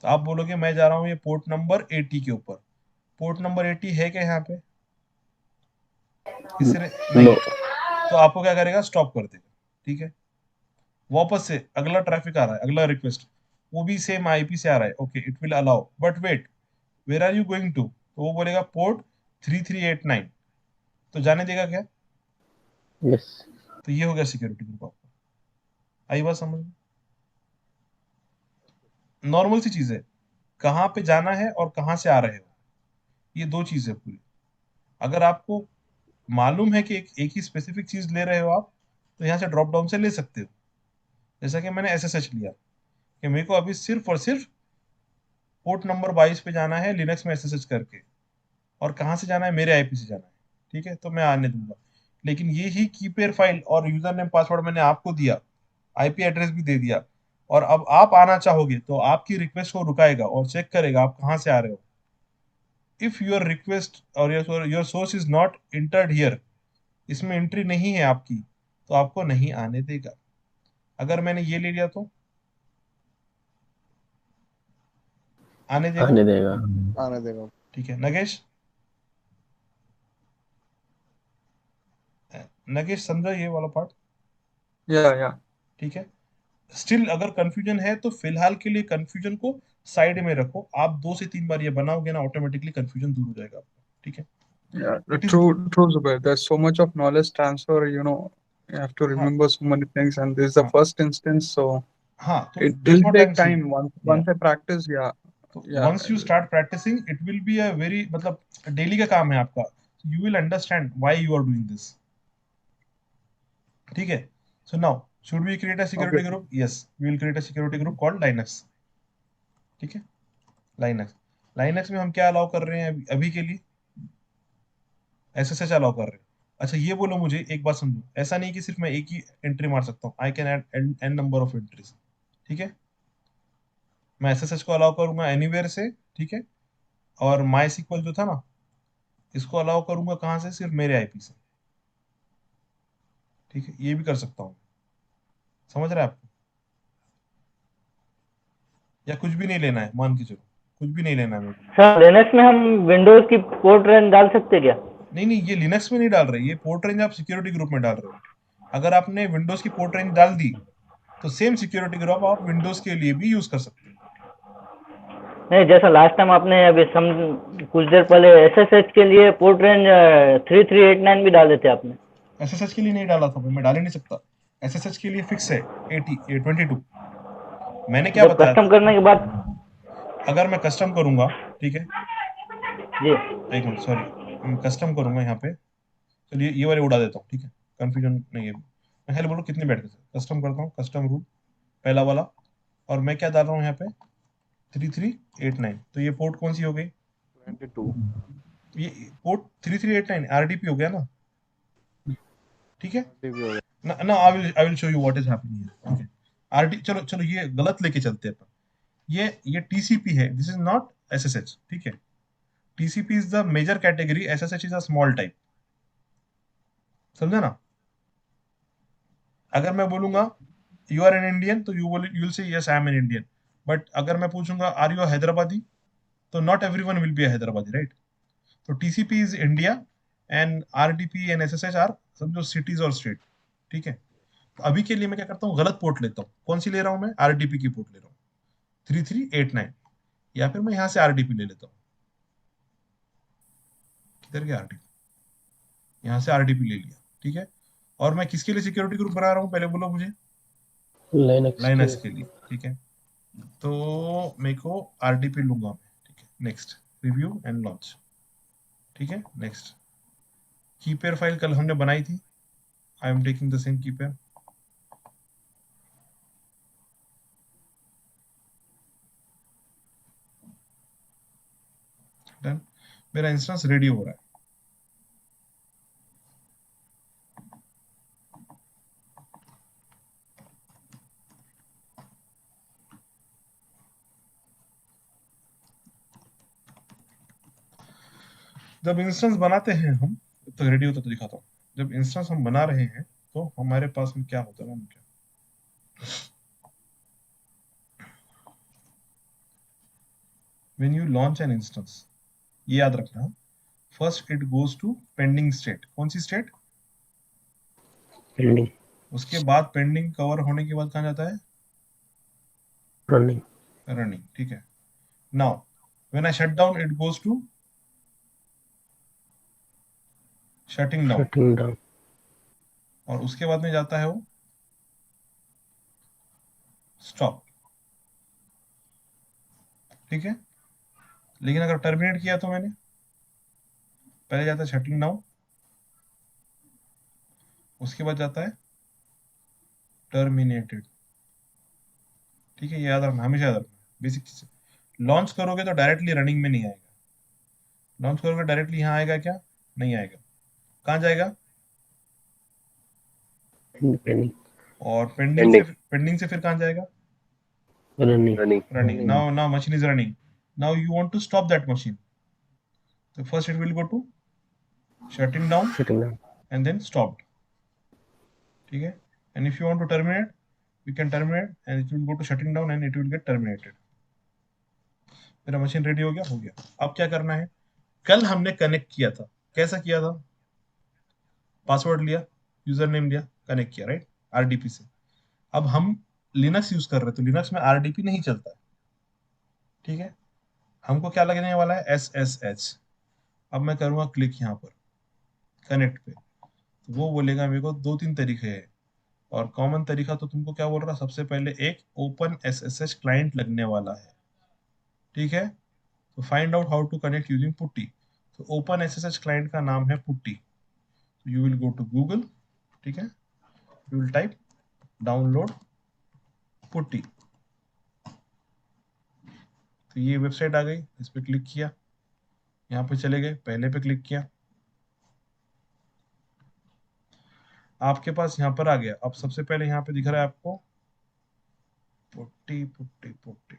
तो आप बोलोगे मैं जा रहा हूँ ये पोर्ट नंबर 80 के ऊपर। पोर्ट नंबर 80 है क्या यहाँ पे? किसी ने नहीं, तो आपको क्या करेगा, स्टॉप कर देगा, ठीक है। वापस से अगला ट्रैफिक आ रहा है, अगला रिक्वेस्ट, वो भी सेम आईपी से आ रहा है, okay, it will allow, but wait, where are you going to? तो वो बोलेगा पोर्ट 3389, तो जाने देगा क्या? यस तो ये हो गया सिक्योरिटी ग्रुप आपका। आई बात समझ में? नॉर्मल सी चीज है, कहाँ पे जाना है और कहाँ से आ रहे हो, ये दो चीज है पूरी। अगर आपको मालूम है कि एक ही स्पेसिफिक चीज ले रहे हो आप, तो यहाँ से ड्रॉप डाउन से ले सकते हो। जैसा कि मैंने एसएसएच लिया कि मेरे को अभी सिर्फ और सिर्फ पोर्ट नंबर 22 पे जाना है लिनक्स में एसएसएच करके, और कहाँ से जाना है, मेरे आईपी से जाना है, ठीक है, तो मैं आने दूंगा। लेकिन ये ही की पेयर फाइल और यूजर नेम पासवर्ड मैंने आपको दिया, आईपी एड्रेस भी दे दिया, और अब आप आना चाहोगे तो आपकी रिक्वेस्ट को रुकाएगा और चेक करेगा आप कहाँ से आ रहे हो। इफ योर रिक्वेस्ट और your source is not entered here, इसमें एंट्री नहीं है आपकी, तो आपको नहीं आने देगा। अगर मैंने ये ले लिया तो आने देगा। आने देगा। आने देगा। ठीक है नगेश, नगेश समझा ये वाला पार्ट? या ठीक है। स्टिल अगर कंफ्यूजन है तो फिलहाल के लिए कंफ्यूजन को साइड में रखो, आप 2 से 3 बार ये बनाओगे ना, ऑटोमेटिकली कंफ्यूजन दूर हो जाएगा आपका। ठीक है। Yeah, It is- true, Zubair. There's so much of knowledge transfer, you have to हाँ remember so many things, and this is the हाँ first instance, so हाँ, तो it there's will no take time see, time. Once yeah, once I practice, yeah, तो yeah, once you start practicing it will be a very मतलब daily का काम है आपका, you will understand why you are doing this। ठीक है। So now should we create a security okay. group? Yes, we will create a security group called Linux। ठीक है। Linux में हम क्या अलाउ कर रहे हैं अभी के लिए? SSH अलाउ कर रहे हैं। अच्छा ये बोलो मुझे एक बात समझो, ऐसा नहीं कि सिर्फ मैं एक ही एंट्री मार सकता हूँ, I can add n number of entries. ठीक है। मैं SSH को अलाउ करूंगा एनीवेयर से। ठीक है। और माई सिक्वल जो था ना, इसको अलाउ करूंगा कहाँ से? सिर्फ मेरे आईपी से। ठीक है, ये भी कर सकता हूँ। समझ रहे हैं आपको? या कुछ भी नहीं लेना है, मान के चलो कुछ भी नहीं लेना है मेरे को। सर लिनक्स में हम विंडोज की पोर्ट रेंज डाल सकते क्या? नहीं, ये लिनक्स में नहीं डाल रहे, ये पोर्ट रेंज आप सिक्योरिटी ग्रुप में डाल रहे हो। अगर आपने विंडोज की पोर्ट रेंज डाल दी तो सेम सिक्योरिटी ग्रुप आप विंडोज के लिए भी यूज कर सकते हो। नहीं, जैसा लास्ट टाइम आपने अभी कुछ देर पहले एसएसएच के लिए पोर्ट रेंज 3389 भी डाले थे आपने। एसएसएच के लिए नहीं डाला था, मैं डाल ही नहीं सकता। एसएसएच के लिए फिक्स है 22। मैंने क्या जब बताया कस्टम था? करने के बाद अगर मैं कस्टम करूंगा, ठीक है, जी एक मिनट सॉरी, मैं कस्टम करूंगा यहाँ पे। चलिए ये वाले उड़ा देता हूँ। ठीक है, कंफ्यूजन नहीं है। मैं हेलो बोलो कितने बैठ गए, कस्टम करता हूँ, कस्टम रूल पहला वाला, और मैं क्या डाल रहा हूँ यहाँ पे 3389। तो ये पोर्ट कौन सी हो गई? 22। ये पोर्ट 3389 आरडीपी हो गया ना। ठीक है ना, I will show you what is happening here. Okay RD, चलो ये गलत लेके चलते हैं अपन। ये टीसीपी है, दिस इज नॉट एसएसएच। ठीक है। TCP is the major category, SSH is a small type. समझा ना? अगर मैं बोलूंगा यू आर एन इंडियन तो you will say yes I am an Indian, but अगर मैं पूछूंगा आर यू हैदराबादी, तो not everyone will be a Hyderabadi, right? तो TCP is India and RDP and SSH are समझो सिटीज और स्टेट। ठीक है। तो अभी के लिए मैं क्या करता हूँ, गलत पोर्ट लेता हूँ। कौन सी ले रहा हूँ मैं? आरडीपी की पोर्ट ले रहा हूँ 3389, या फिर मैं यहाँ से आरडीपी ले लेता हूँ। किधर गया आरडीपी? यहाँ से आरडीपी ले लिया। ठीक है। और मैं किसके लिए सिक्योरिटी ग्रुप बना रहा हूँ पहले बोलो मुझे? लाइनक्स के लिए। ठीक है। तो मेरे को आरडीपी लूंगा मैं। ठीक है। Next review and launch. ठीक है। नेक्स्ट कीपेयर फाइल कल हमने बनाई थी, I am taking the same key pair. Done. मेरा इंस्टेंस रेडी हो रहा है। जब इंस्टेंस बनाते हैं हम, तो रेडी होता तो दिखाता हूँ। जब इंस्टेंस हम बना रहे हैं तो हमारे पास में क्या होता है ना, क्या when you launch an instance, ये याद रखना, first it goes to pending state. कौन सी स्टेट? पेंडिंग उसके बाद पेंडिंग कवर होने के बाद कहाँ जाता है? Running running. ठीक है। Now when I shut down it goes to shutting down, shutting down और उसके बाद में जाता है वो स्टॉप। ठीक है। लेकिन अगर टर्मिनेट किया तो मैंने, पहले जाता है शटिंग डाउन, उसके बाद जाता है टर्मिनेटेड। ठीक है, ये याद रखना, हमेशा याद रखना, बेसिक चीज। लॉन्च करोगे तो डायरेक्टली रनिंग में नहीं आएगा। लॉन्च करोगे डायरेक्टली यहाँ आएगा क्या? नहीं आएगा। कहाँ जाएगा? Pending. और Pending. पेंडिंग से फिर कहाँ जाएगा? Running. Running. Now machine is running. Now you want to stop that machine. So first it will go to shutting down Shutting down. and then stopped. ठीक है? And if you want to terminate, you can terminate and it will go to shutting down and it will get terminated. मेरा machine ready हो गया। अब क्या करना है? कल हमने कनेक्ट किया था, कैसा किया था? पासवर्ड लिया, यूजर नेम लिया, कनेक्ट किया, राइट, आरडीपी से। अब हम लिनक्स यूज कर रहे हैं तो लिनक्स में आरडीपी नहीं चलता है, ठीक है? हमको क्या लगने वाला है? SSH। अब मैं करूंगा क्लिक यहाँ पर कनेक्ट पे, तो वो बोलेगा मेरे को 2-3 तरीके हैं, और कॉमन तरीका तो तुमको क्या बोल रहा है? सबसे पहले एक ओपन SSH क्लाइंट लगने वाला है, ठीक है? तो find out how to connect using PuTTY. तो ओपन SSH क्लाइंट का नाम है PuTTY. You will go to Google, ठीक है, you will type download PuTTY, तो ये वेबसाइट आ गई, इस पर क्लिक किया, यहाँ पे चले गए, पहले पे क्लिक किया, आपके पास यहाँ पर आ गया। अब सबसे पहले यहाँ पे दिख रहा है आपको पुट्टी पुट्टी पुट्टी,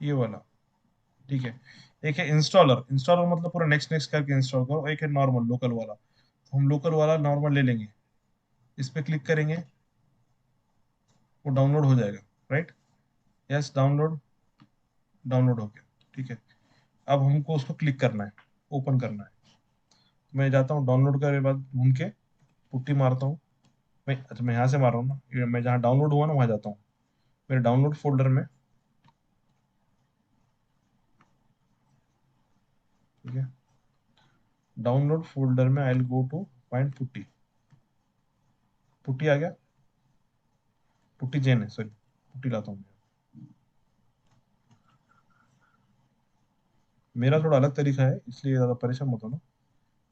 ये वाला, ठीक है। एक है इंस्टॉलर मतलब पूरा नेक्स्ट करके इंस्टॉल करो, एक है नॉर्मल लोकल वाला, तो हम लोकल वाला नॉर्मल ले लेंगे, इस पे क्लिक करेंगे, वो डाउनलोड हो जाएगा, राइट, यस, डाउनलोड हो गया, ठीक है। अब हमको उसको क्लिक करना है, ओपन करना है, मैं जाता हूँ डाउनलोड करने के बाद ढूंढ के पुट्टी मारता हूँ, मैं यहाँ से मार रहा हूँ ना, मैं जहाँ डाउनलोड हुआ ना वहाँ जाता हूँ, मेरे डाउनलोड फोल्डर में, ठीक है, डाउनलोड फोल्डर में I will go to find PuTTY, PuTTY आ गया, पुट्टी जेन है, सॉरी पुट्टी लाता हूँ। मेरा थोड़ा अलग तरीका है इसलिए ज़्यादा परेशान मत होना।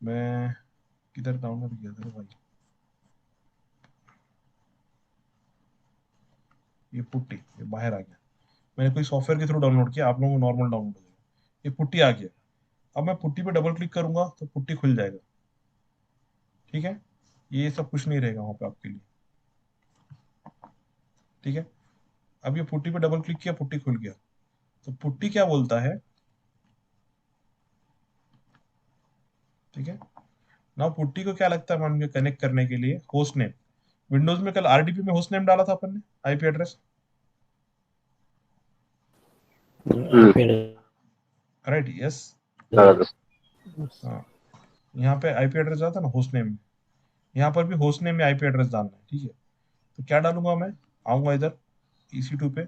मैं किधर डाउनलोड किया था भाई, ये पुट्टी, ये बाहर आ गया, मैंने कोई सॉफ्टवेयर के थ्रू डाउनलोड किया, आप लोगों को नॉर्मल डाउनलोड हो जाएगा, ये पुट्टी आ गया। अब मैं पुट्टी पे डबल क्लिक करूंगा तो पुट्टी खुल जाएगा, ठीक है, ये सब कुछ नहीं रहेगा वहां पे आपके लिए, ठीक है। अब ये पुट्टी पे डबल क्लिक किया, पुट्टी खुल गया, तो पुट्टी क्या बोलता है, ठीक है ना, पुट्टी को क्या लगता है मान के कनेक्ट करने के लिए होस्ट नेम, विंडोज में कल आरडीपी में होस्ट नेम डाला था अपन ने, आईपी एड्रेस, राइट, यस, हाँ, यहाँ पे आईपी एड्रेस आता ना होस्ट नेम में, यहाँ पर भी होस्ट नेम में आईपी एड्रेस डालना है, ठीक है। तो क्या डालूंगा मैं, आऊंगा इधर EC2 पे,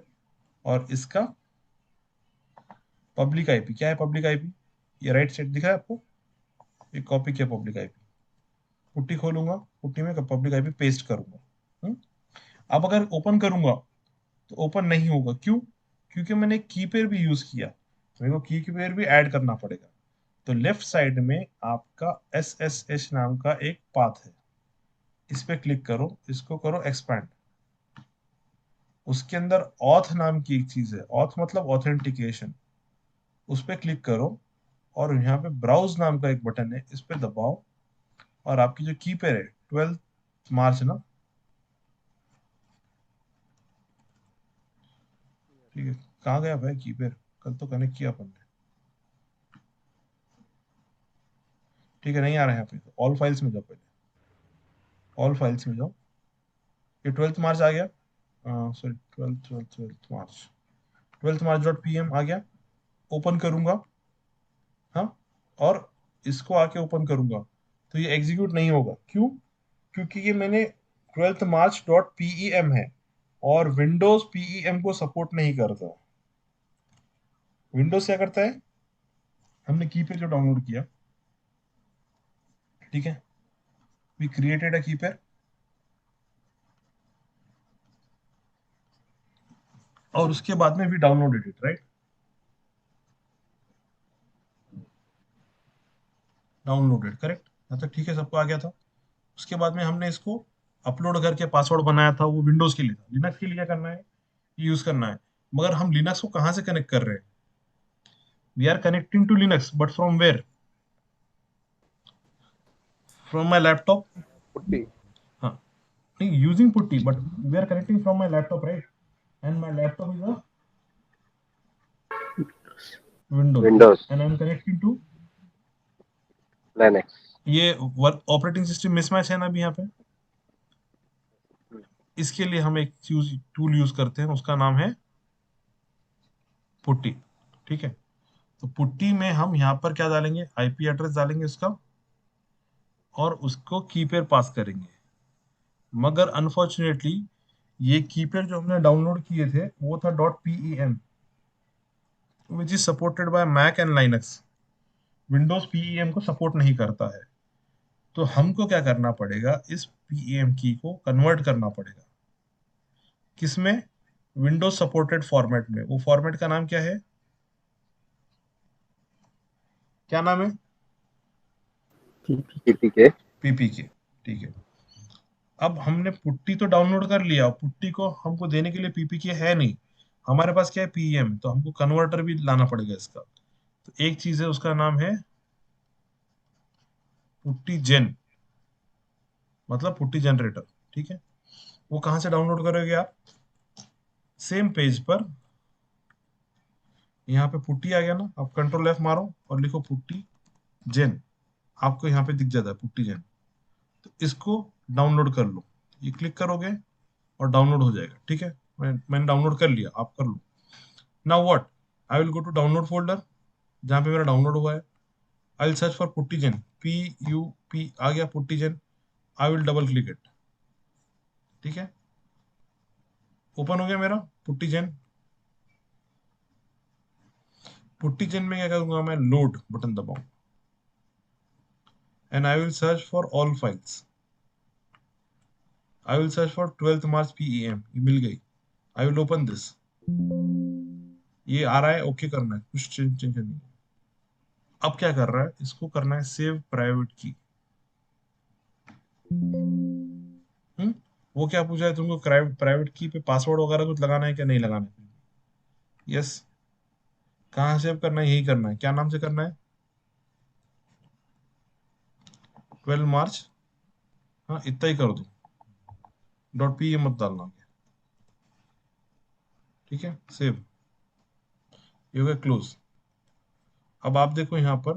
और इसका पब्लिक आईपी क्या है, पब्लिक आईपी ये राइट साइड दिख रहा है आपको, ये कॉपी किया पब्लिक आईपी, पुट्टी खोलूंगा, पुट्टी में पब्लिक आईपी पेस्ट करूंगा। अब अगर ओपन करूंगा तो ओपन नहीं होगा, क्यों? क्योंकि मैंने की पेयर भी यूज किया, तो मेरे को की पेयर भी ऐड करना पड़ेगा। तो लेफ्ट साइड में आपका SSH नाम का एक पाथ है, इस पे क्लिक करो, इसको करो एक्सपैंड, उसके अंदर ऑथ नाम की एक चीज है, ऑथ मतलब ऑथेंटिकेशन, उस पे क्लिक करो, और यहाँ पे ब्राउज नाम का एक बटन है, इस पे दबाओ, और आपकी जो की पेयर है 12 मार्च ना, ठीक है, कहाँ गया भाई की पेयर, कल तो कनेक्ट किया अपन ने, ठीक है, नहीं आ रहा है यहाँ पे, तो ऑल फाइल्स में जाओ, पहले ऑल फाइल्स में जाओ, ये 12 मार्च आ गया, सॉरी 12 मार्च, 12 मार्च.pm आ गया, ओपन करूंगा, हाँ, और इसको आके ओपन करूंगा तो ये एग्जीक्यूट नहीं होगा, क्यों? क्योंकि ये मैंने 12 मार्च.pem है, और विंडोज PEM को सपोर्ट नहीं करता। विंडोज क्या करता है, हमने की पेयर जो डाउनलोड किया, ठीक है, वी क्रिएटेड अ की पेयर, और उसके बाद में we downloaded it, right, downloaded, correct, मतलब ठीक है, सबको आ गया था। उसके बाद में हमने इसको अपलोड करके पासवर्ड बनाया था, वो विंडोज के लिए था, लिनक्स के लिए क्या करना है, यूज करना है, मगर हम लिनक्स को कहां से कनेक्ट कर रहे हैं, we are connecting to Linux, but from where, from my laptop, PuTTY हाँ नहीं, using PuTTY, but we are connecting from my laptop, right? And my laptop is a Windows Windows and I am connecting to Linux. ये work operating system mismatch है ना अभी यहाँ पे। इसके लिए हम एक टूल यूज करते हैं, उसका नाम है पुट्टी। ठीक है, तो पुट्टी में हम यहाँ पर क्या डालेंगे, आईपी एड्रेस डालेंगे उसका, और उसको की पेयर पास करेंगे। मगर अनफॉर्चुनेटली ये की पेयर जो हमने डाउनलोड किए थे वो था .pem, which is supported by Mac and Linux. Windows PEM को सपोर्ट नहीं करता है। तो हमको क्या करना पड़ेगा, इस PEM की को कन्वर्ट करना पड़ेगा किसमें, विंडोज सपोर्टेड फॉर्मेट में। वो फॉर्मेट का नाम क्या है, क्या नाम है, पीपीके। PPK। ठीक है, अब हमने पुट्टी तो डाउनलोड कर लिया, पुट्टी को हमको देने के लिए PPK है नहीं, हमारे पास क्या है, PEM। तो हमको कन्वर्टर भी लाना पड़ेगा इसका। तो एक चीज है, उसका नाम है पुट्टी जेन, मतलब पुट्टी जनरेटर। ठीक है, वो कहां से डाउनलोड करोगे आप, सेम पेज पर यहाँ पे पुट्टी आ गया ना, आप कंट्रोल F मारो और लिखो पुट्टी जेन, आपको यहाँ पे दिख जाता है पुट्टी जेन। तो इसको डाउनलोड कर लो, ये क्लिक करोगे और डाउनलोड हो जाएगा। ठीक है, मैंने डाउनलोड कर लिया, आप कर लो। Now what, I will go to download folder जहाँ पे मेरा डाउनलोड हुआ है। I will search for PuTTYgen, PUP आ गया PuTTYgen, I will double click it. ठीक है, ओपन हो गया मेरा पुट्टी जेन। पुट्टी जेन में क्या करूंगा मैं, लोड बटन दबाऊं and I will search for all files. I will search for 12th March PEM, ये मिल गई। आई विल ओपन दिस, ये आ रहा है, ओके करना है, कुछ टेंशन नहीं है। अब क्या कर रहा है, इसको करना है सेव प्राइवेट की। वो क्या पूछा है तुमको, प्राइवेट की पे पासवर्ड वगैरह कुछ लगाना है क्या, नहीं लगाना है? यस। कहाँ सेव करना है, यही करना है, क्या नाम से करना है, 12 मार्च। हाँ इतना ही कर दो, .pem मत डालना। ठीक है, सेव, ये हो गया क्लोज। अब आप देखो यहाँ पर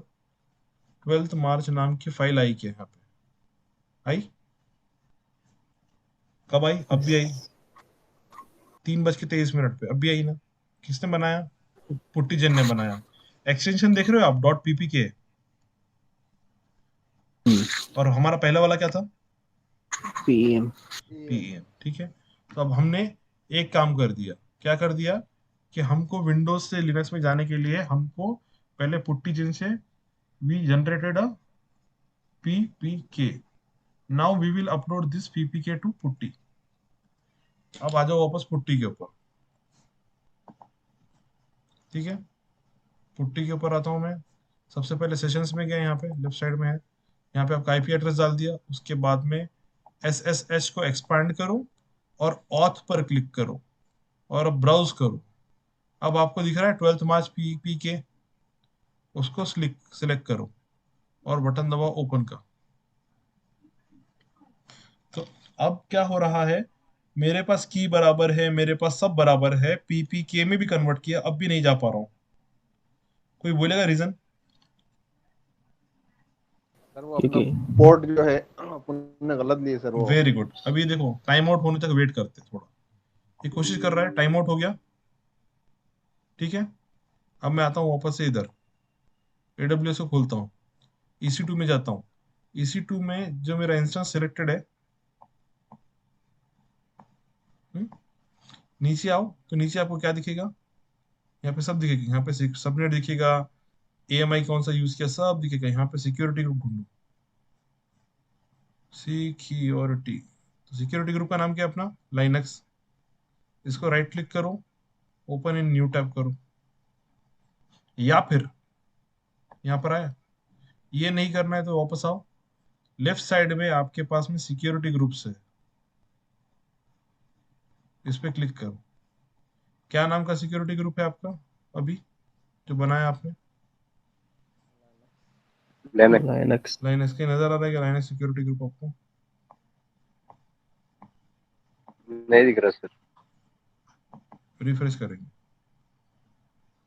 12th मार्च नाम की फाइल आई क्या, यहाँ पे आई, कब आई, अब भी आई, 3:23 पे, अब भी आई ना। किसने बनाया, पुट्टी जेन ने बनाया। एक्सटेंशन देख रहे हो आप, .ppk, और हमारा पहला वाला क्या था, PM। PEM। ठीक है, तो अब हमने एक काम कर दिया, क्या कर दिया कि हमको विंडोज से लिनक्स में जाने के लिए हमको पहले पुट्टी जेन से we generated a PPK। Now we will upload this PPK to PuTTY. अब आ जाओ वापस पुट्टी के ऊपर। ठीक है, पुट्टी के ऊपर आता हूं मैं। सबसे पहले सेशंस में गया, यहाँ पे लेफ्ट साइड में है, यहाँ पे आपका आईपी एड्रेस डाल दिया। उसके बाद में SSH को एक्सपांड करो और ऑथ पर क्लिक करो और अब ब्राउज करो। अब आपको दिख रहा है 12th March PPK, उसको सिलेक्ट करो और बटन दबाओ ओपन का। तो अब क्या हो रहा है, मेरे पास की बराबर है, मेरे पास सब बराबर है, PPK में भी कन्वर्ट किया, अब भी नहीं जा पा रहा हूँ। कोई बोलेगा रीजन? सर वो अपना क्योंकि पोर्ट जो है अपन ने गलत लिए सर वो। Very good. अभी देखो टाइम आउट होने तक वेट करते थोड़ा, ये कोशिश कर रहा है, टाइम आउट हो गया। ठीक है, अब मैं आता हूँ वापस से इधर, AWS को खोलता हूँ, EC2 में जाता हूँ। EC2 में जो मेरा इंस्टेंस सिलेक्टेड है, नीचे आओ तो नीचे आपको क्या दिखेगा, यहाँ पे सब दिखेगा, यहाँ पे सबनेट दिखेगा, AMI कौन सा यूज किया सब दिखेगा। यहाँ पे सिक्योरिटी ग्रुप ढूंढो, सिक्योरिटी, तो सिक्योरिटी ग्रुप का नाम क्या है अपना, लाइनक्स। इसको राइट क्लिक करो, ओपन इन न्यू टैब करो, या फिर यहाँ पर आया, ये नहीं करना है तो वापस आओ, लेफ्ट साइड में आपके पास में सिक्योरिटी ग्रुप्स है, इस पे क्लिक करो। क्या नाम का सिक्योरिटी ग्रुप है आपका अभी जो बनाया आपने, लिनक्स। लाइनक्स। लाइनक्स के नजर आ रहा है क्या, लाइनक्स सिक्योरिटी ग्रुप आपको? नहीं दिख रहा सर, रिफ्रेश करेंगे,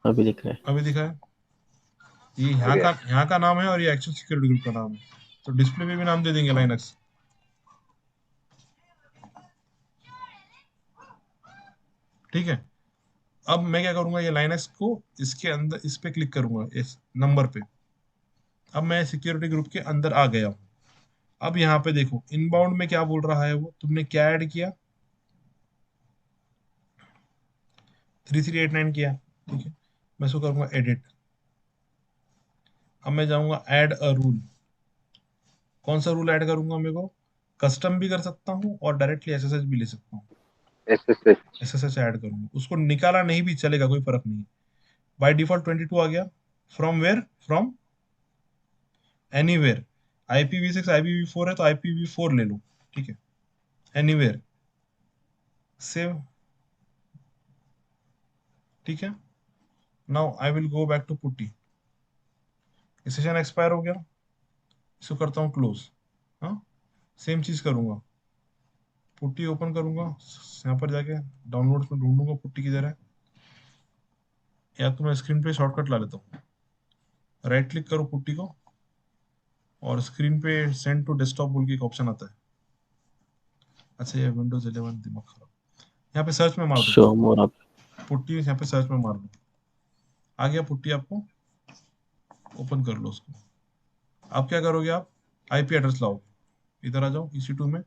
अभी दिख रहा है। अभी दिखा है। ये हो गया। यहाँ का नाम है और ये एक्शन सिक्योरिटी ग्रुप का नाम है, तो डिस्प्ले पे भी नाम दे देंगे लाइनक्स। ठीक है, अब मैं क्या करूंगा, ये लाइनक्स को इसके अंदर इस पे क्लिक करूंगा, इस नंबर पे। अब मैं सिक्योरिटी ग्रुप के अंदर आ गया हूँ। अब यहाँ पे देखो इनबाउंड में क्या बोल रहा है वो, तुमने क्या ऐड किया, 3389 किया। ठीक है, मैं इसको करूंगा एडिट। अब मैं जाऊंगा ऐड अ रूल। कौन सा रूल ऐड करूंगा, मेरे को कस्टम भी कर सकता हूँ और डायरेक्टली एसएसएच भी ले सकता हूँ। एसएसएच ऐड करूंगा, उसको निकाला नहीं भी चलेगा, कोई फर्क नहीं है। बाय डिफॉल्ट 22 आ गया। From where, from anywhere. IPv6 IPv4 है तो IPv4 ले लो। ठीक है, एनीवेयर, सेव। ठीक है, now I will go back to PuTTY. Session expire हो गया, इसको करता हूँ क्लोज। हाँ, सेम चीज करूंगा, पुट्टी ओपन करूंगा, यहाँ पर जाके डाउनलोड्स में ढूंढूंगा पुट्टी किधर है, या तो मैं स्क्रीन पे शॉर्टकट ला लेता हूँ। राइट क्लिक करो पुट्टी को और स्क्रीन पे सेंड टू डेस्कटॉप बोल के एक ऑप्शन आता है। अच्छा, ये विंडोज 11 दिमाग खराब। यहाँ पे सर्च में मार दो शो मोर अप। पुट्टी, यहाँ पे सर्च में मार लो, आ गया पुट्टी। आपको ओपन कर लो उसको। अब क्या करोगे, आप आईपी एड्रेस लाओगे, इधर आ जाओ, EC2 में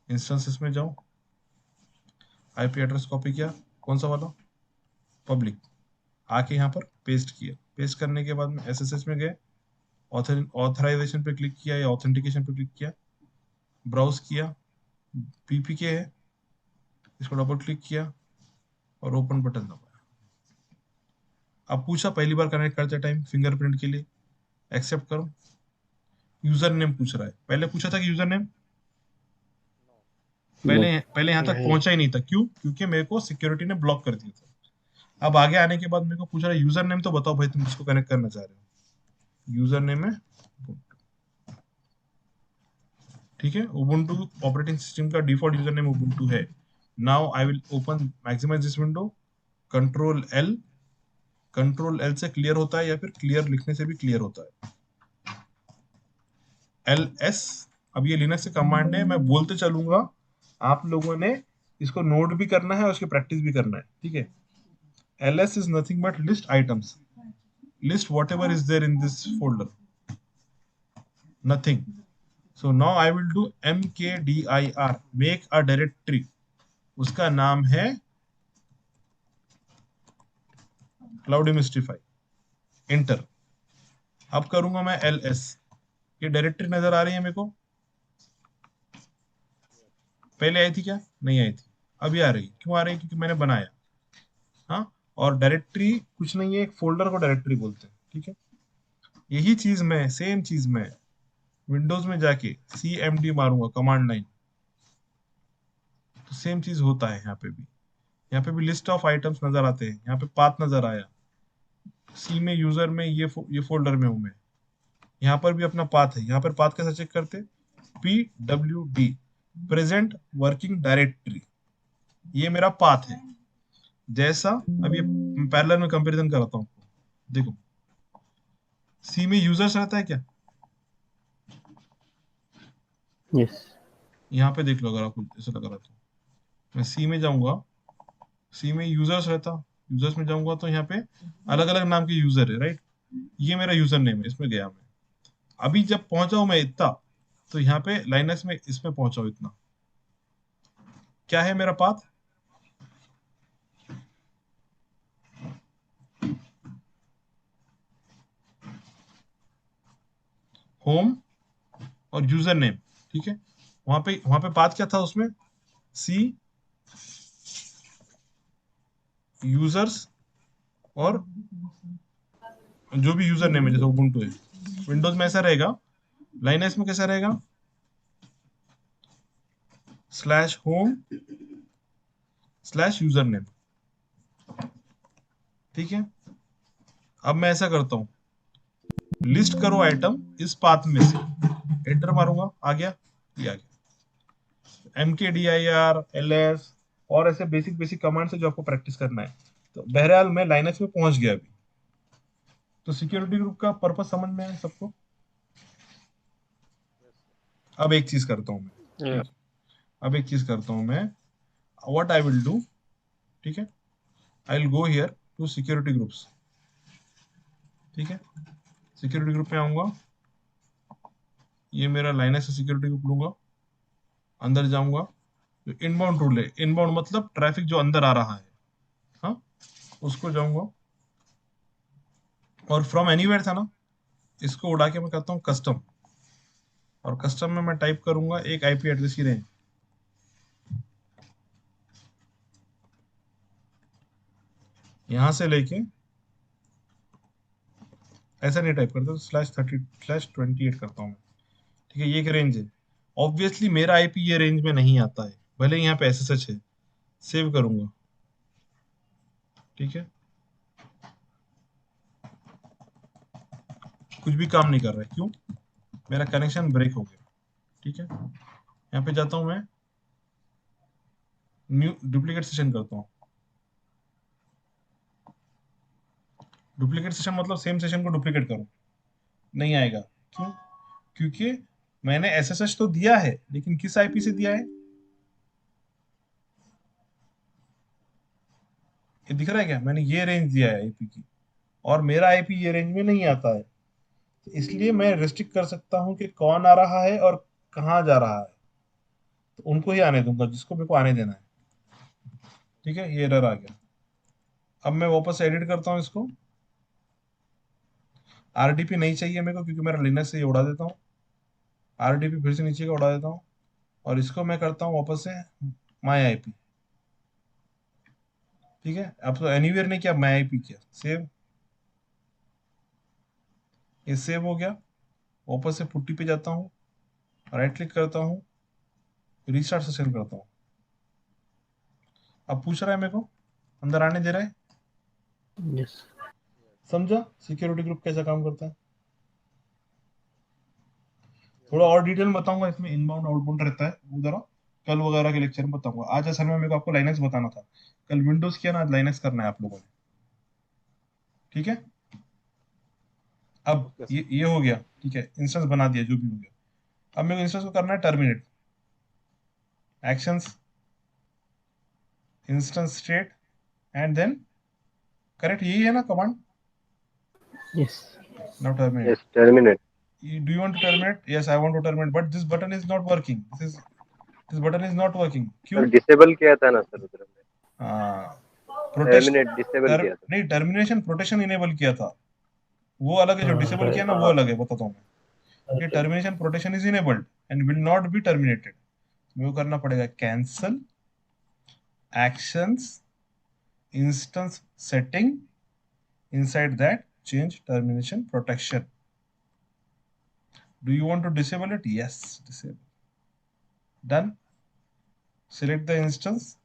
इंस्टेंसेस में जाओ, आईपी एड्रेस कॉपी किया, कौन सा वाला, पब्लिक, आके यहाँ पर पेस्ट किया। पेस्ट करने के बाद में एसएसएच में गए, ऑथराइजेशन पे क्लिक किया या ऑथेंटिकेशन पे क्लिक किया, ब्राउज किया, पीपीके है, इसको डबल क्लिक किया और ओपन बटन दबाया। अब पूछा पहली बार कनेक्ट करते टाइम फिंगरप्रिंट के लिए, एक्सेप्ट करो। यूजर नेम पूछ रहा है, पहले पूछा था कि यूजर नेम, पहले यहाँ तक नहीं। पहुंचा ही नहीं था। क्यों? क्योंकि मेरे को सिक्योरिटी ने ब्लॉक कर दिया था। अब आगे आने के बाद मेरे को पूछ रहा है यूजर नेम तो बताओ भाई, तुम किसको कनेक्ट करना चाह रहे हो। यूजर नेम है ठीक है, उबुंटू ऑपरेटिंग सिस्टम का डिफॉल्ट यूजर नेम उबुंटू है। Now I will open maximize this window, control L से क्लियर होता है या फिर क्लियर लिखने से भी क्लियर होता है, LS। अब ये लिनक्स से कमांड है, मैं बोलते चलूंगा, आप लोगों ने इसको नोट भी करना है और उसकी प्रैक्टिस भी करना है। ठीक है, LS is nothing but list items, list whatever is there in this folder, nothing. So now I will do mkdir, make a directory, उसका नाम है Cloudemystify, enter। अब करूंगा मैं LS, ये डायरेक्टरी नजर आ रही है मेरे को, पहले आई थी क्या? नहीं आई थी, अभी आ रही। क्यों आ रही? क्योंकि मैंने बनाया। हाँ, और डायरेक्टरी कुछ नहीं है, एक फोल्डर को डायरेक्टरी बोलते हैं। ठीक है, यही चीज मैं, सेम चीज मैं विंडोज में जाके CMD मारूंगा, कमांड लाइन, तो सेम चीज होता है यहाँ पे भी। यहाँ पे भी लिस्ट ऑफ आइटम्स नजर आते हैं, यहाँ पे पाथ नजर आया, सी में यूजर में ये फोल्डर में हूं मैं, यहाँ पर भी अपना पाथ है। यहाँ पर पाथ कैसे चेक करते? PWD, प्रेजेंट वर्किंग डायरेक्टरी, ये मेरा पाथ है। जैसा अब ये पैरेलल में कंपैरिजन कराता हूँ, देखो सी में यूजर्स रहता है क्या? यस। यहाँ पे देख लो, अगर आपको ऐसा लग रहा तो मैं सी में जाऊंगा, सी में यूजर्स रहता, यूजर्स में जाऊंगा तो यहाँ पे अलग अलग नाम के यूजर है, राइट। ये मेरा यूजर नेम है, इसमें गया मैं। अभी जब पहुंचा हूं मैं इतना, तो यहाँ पे लाइनक्स में इसमें पहुंचा हूं इतना, क्या है मेरा पाथ? होम और यूजर नेम। ठीक है, वहां पे पाथ क्या था उसमें? सी यूजर्स और जो भी यूजर नेम है, जैसे उबुंटू है, विंडोज में ऐसा रहेगा, लाइनक्स में कैसा रहेगा? /home/यूजर नेम। ठीक है, अब मैं ऐसा करता हूं, लिस्ट करो आइटम इस पाथ में से, एंटर मारूंगा, आ गया, ये आ गया। mkdir ls और ऐसे बेसिक कमांड्स है जो आपको प्रैक्टिस करना है। तो बहरहाल मैं लाइनक्स में पहुंच गया अभी। तो सिक्योरिटी ग्रुप का पर्पस समझ में आया सबको? अब एक चीज करता हूं मैं, Yeah. ठीक? अब एक चीज करता हूं मैं, व्हाट आई विल डू, ठीक है, I will go here to security groups, ठीक है। सिक्योरिटी ग्रुप में आऊंगा, ये मेरा लाइनक्स से सिक्योरिटी ग्रुप लूंगा, अंदर जाऊंगा, इनबाउंड रूल है, इनबाउंड मतलब ट्रैफिक जो अंदर आ रहा है, हाँ, उसको जाऊंगा और फ्रॉम एनीवेयर था ना, इसको उड़ा के मैं करता हूँ कस्टम, और कस्टम में मैं टाइप करूंगा एक आईपी एड्रेस की रेंज, यहां से लेके ऐसा नहीं टाइप करता, /30/28 करता हूँ मैं, ठीक है। ये एक रेंज है, ऑब्वियसली मेरा आईपी ये रेंज में नहीं आता है, भले यहाँ पे एसएसएच है, सेव करूंगा, ठीक है। कुछ भी काम नहीं कर रहा है, क्यों? मेरा कनेक्शन ब्रेक हो गया, ठीक है। यहाँ पे जाता हूं मैं, न्यू डुप्लीकेट सेशन करता हूँ। डुप्लीकेट सेशन मतलब सेम सेशन को डुप्लीकेट करो, नहीं आएगा, क्यों? क्योंकि मैंने एसएसएच तो दिया है, लेकिन किस आईपी से दिया है? ये दिख रहा है क्या? मैंने ये रेंज दिया है आईपी की, और मेरा आईपी ये रेंज में नहीं आता है, इसलिए मैं रिस्ट्रिक्ट कर सकता हूँ कि कौन आ रहा है और कहाँ जा रहा है, तो उनको ही आने दूंगा जिसको मेरे को आने देना है, ठीक है। ये एरर आ गया। अब मैं वापस एडिट करता हूँ इसको, आरडीपी नहीं चाहिए मेरे को क्योंकि मेरा लिनक्स से ये उड़ा देता हूँ, आरडीपी फिर से नीचे का उड़ा देता हूँ, और इसको मैं करता हूँ वापस से माई आईपी, ठीक है। अब तो एनीवेयर ने किया, माई आईपी किया, सेव, ये सेव हो गया। वापस से पुट्टी पे जाता हूँ, राइट क्लिक करता हूँ, रीस्टार्ट सेशन करता हूँ। अब पूछ रहा है मेरे को, अंदर आने दे रहा है, Yes. समझा सिक्योरिटी ग्रुप कैसा काम करता है? थोड़ा और डिटेल में बताऊंगा, इसमें इनबाउंड आउटबाउंड रहता है, वो जरा कल वगैरह के लेक्चर में बताऊंगा। आज असल में मेरे को आपको लाइनक्स बताना था, कल विंडोज किया ना, आज लाइनक्स करना है आप लोगों ने, ठीक है। अब ये हो गया, ठीक है, इंस्टेंस बना दिया, जो भी हो गया। अब मेरे को इंस्टेंस को करना है terminate, actions, instance state and then, correct यही है ना command? Yes. Now terminate. Yes, terminate. Do you want to terminate? Yes, I want to terminate, but this button is not working. This button is not working. क्यों? Sir disable किया था ना sir उधर में, protection, terminate disable किया था। नहीं, termination protection enable किया था, वो अलग है, जो डिसेबल किया ना वो अलग है, बताता हूँ मैं। ये termination protection is enabled and will not be terminated, मेरे को करना पड़ेगा cancel actions instance setting, inside that change termination protection. Do you want to disable it? Yes, disable. Done. Select the instance,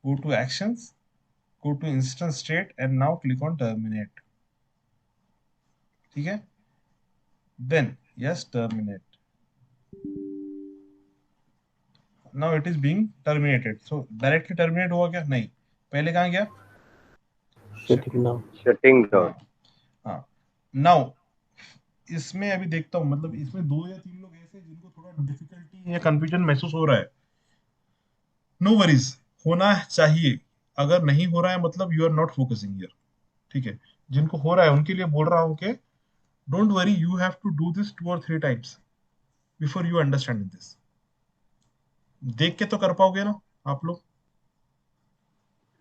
go to actions, go to instance state and now click on terminate. ठीक है? Then yes, terminate. Now it is being terminated. So directly terminate हुआ क्या? नहीं, पहले कहाँ गया? Shutting down. Shutting down. हाँ, now इसमें अभी देखता हूँ, मतलब इसमें 2 या 3 लोग ऐसे जिनको थोड़ा डिफिकल्टी या कंफ्यूजन महसूस हो रहा है। नो वरीज, होना चाहिए, अगर नहीं हो रहा है मतलब you are not focusing here, ठीक है। जिनको हो रहा है उनके लिए बोल रहा हूँ कि don't worry, you have to do this 2 or 3 times before you understand this. देख के तो कर पाओगे ना आप लोग?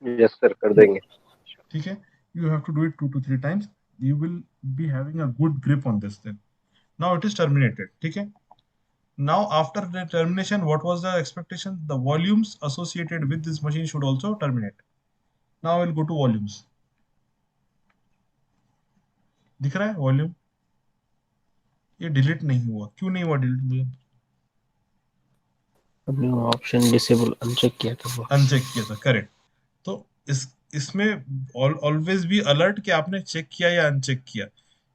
यस सर, कर देंगे। ठीक है, you have to do it 2 to 3 times, you will be having a good grip on this thing. Now it is terminated, ठीक है। Now after the termination, what was the expectation? The volumes associated with this machine should also terminate. Now I will go to volumes. दिख रहा है volume? ये delete नहीं हुआ, क्यों नहीं हुआ डिलीट? मुझे हमने वो ऑप्शन डिसेबल अनचेक किया था, वो अनचेक किया था, करेक्ट। तो इसमें ऑलवेज भी अलर्ट कि आपने चेक किया या अनचेक किया,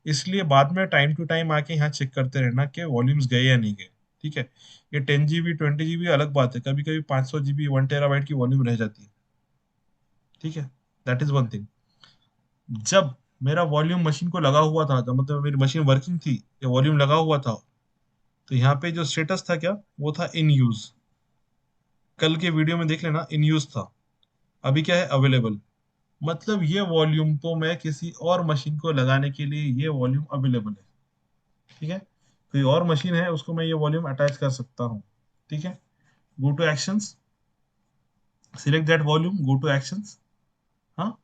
इसलिए बाद में टाइम टू टाइम आके यहाँ चेक करते रहना कि वॉल्यूम्स गए या नहीं गए, ठीक है। ये 10 GB 20 GB अलग बात है, कभी कभी 500 GB 1 टेराबाइट की वॉल्यूम रह जाती है, ठीक है। That is one thing. जब मेरा वॉल्यूम मशीन को लगा हुआ था, जब मतलब मेरी मशीन वर्किंग थी या वॉल्यूम लगा हुआ था, तो यहाँ पे जो स्टेटस था क्या, वो था इन यूज। कल के वीडियो में देख लेना, इन यूज था। अभी क्या है, अवेलेबल। मतलब ये वॉल्यूम तो मैं किसी और मशीन को लगाने के लिए ये वॉल्यूम अवेलेबल है, ठीक है। कोई और मशीन है उसको मैं ये वॉल्यूम अटैच कर सकता हूँ, ठीक है। Go to actions, select that volume, go to actions, हाँ,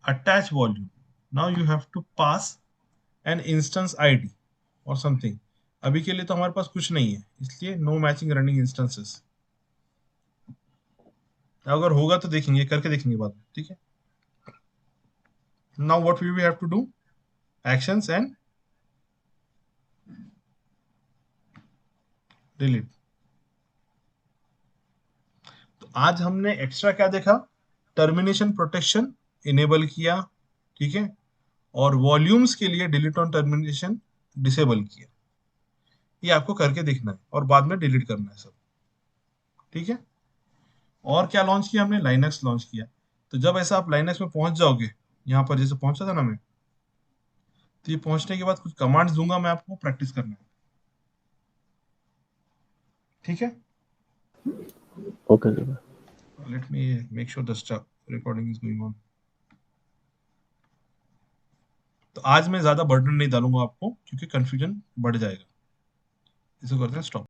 attach volume. Now you have to pass an instance ID और समथिंग। अभी के लिए तो हमारे पास कुछ नहीं है, इसलिए नो मैचिंग रनिंग इंस्टेंसेस। अगर होगा तो देखेंगे, करके देखेंगे बाद में, ठीक है। Now what we have to do, actions and delete. तो आज हमने एक्स्ट्रा क्या देखा, टर्मिनेशन प्रोटेक्शन इनेबल किया, ठीक है, और वॉल्यूम्स के लिए डिलीट ऑन टर्मिनेशन डिसेबल किया। ये आपको करके देखना है और बाद में डिलीट करना है सब, ठीक है। और क्या लॉन्च किया हमने, लाइनक्स लॉन्च किया। तो जब ऐसा आप लाइनक्स में पहुंच जाओगे, यहाँ पर जैसे पहुंचा था ना मैं, तो ये पहुंचने के बाद कुछ कमांड्स दूंगा मैं आपको, प्रैक्टिस करना है, ठीक है। Okay, sir. Let me make sure the recording is going on. तो आज मैं ज्यादा बर्डन नहीं डालूंगा आपको, क्योंकि कंफ्यूजन बढ़ जाएगा। इसे करते हैं स्टॉप।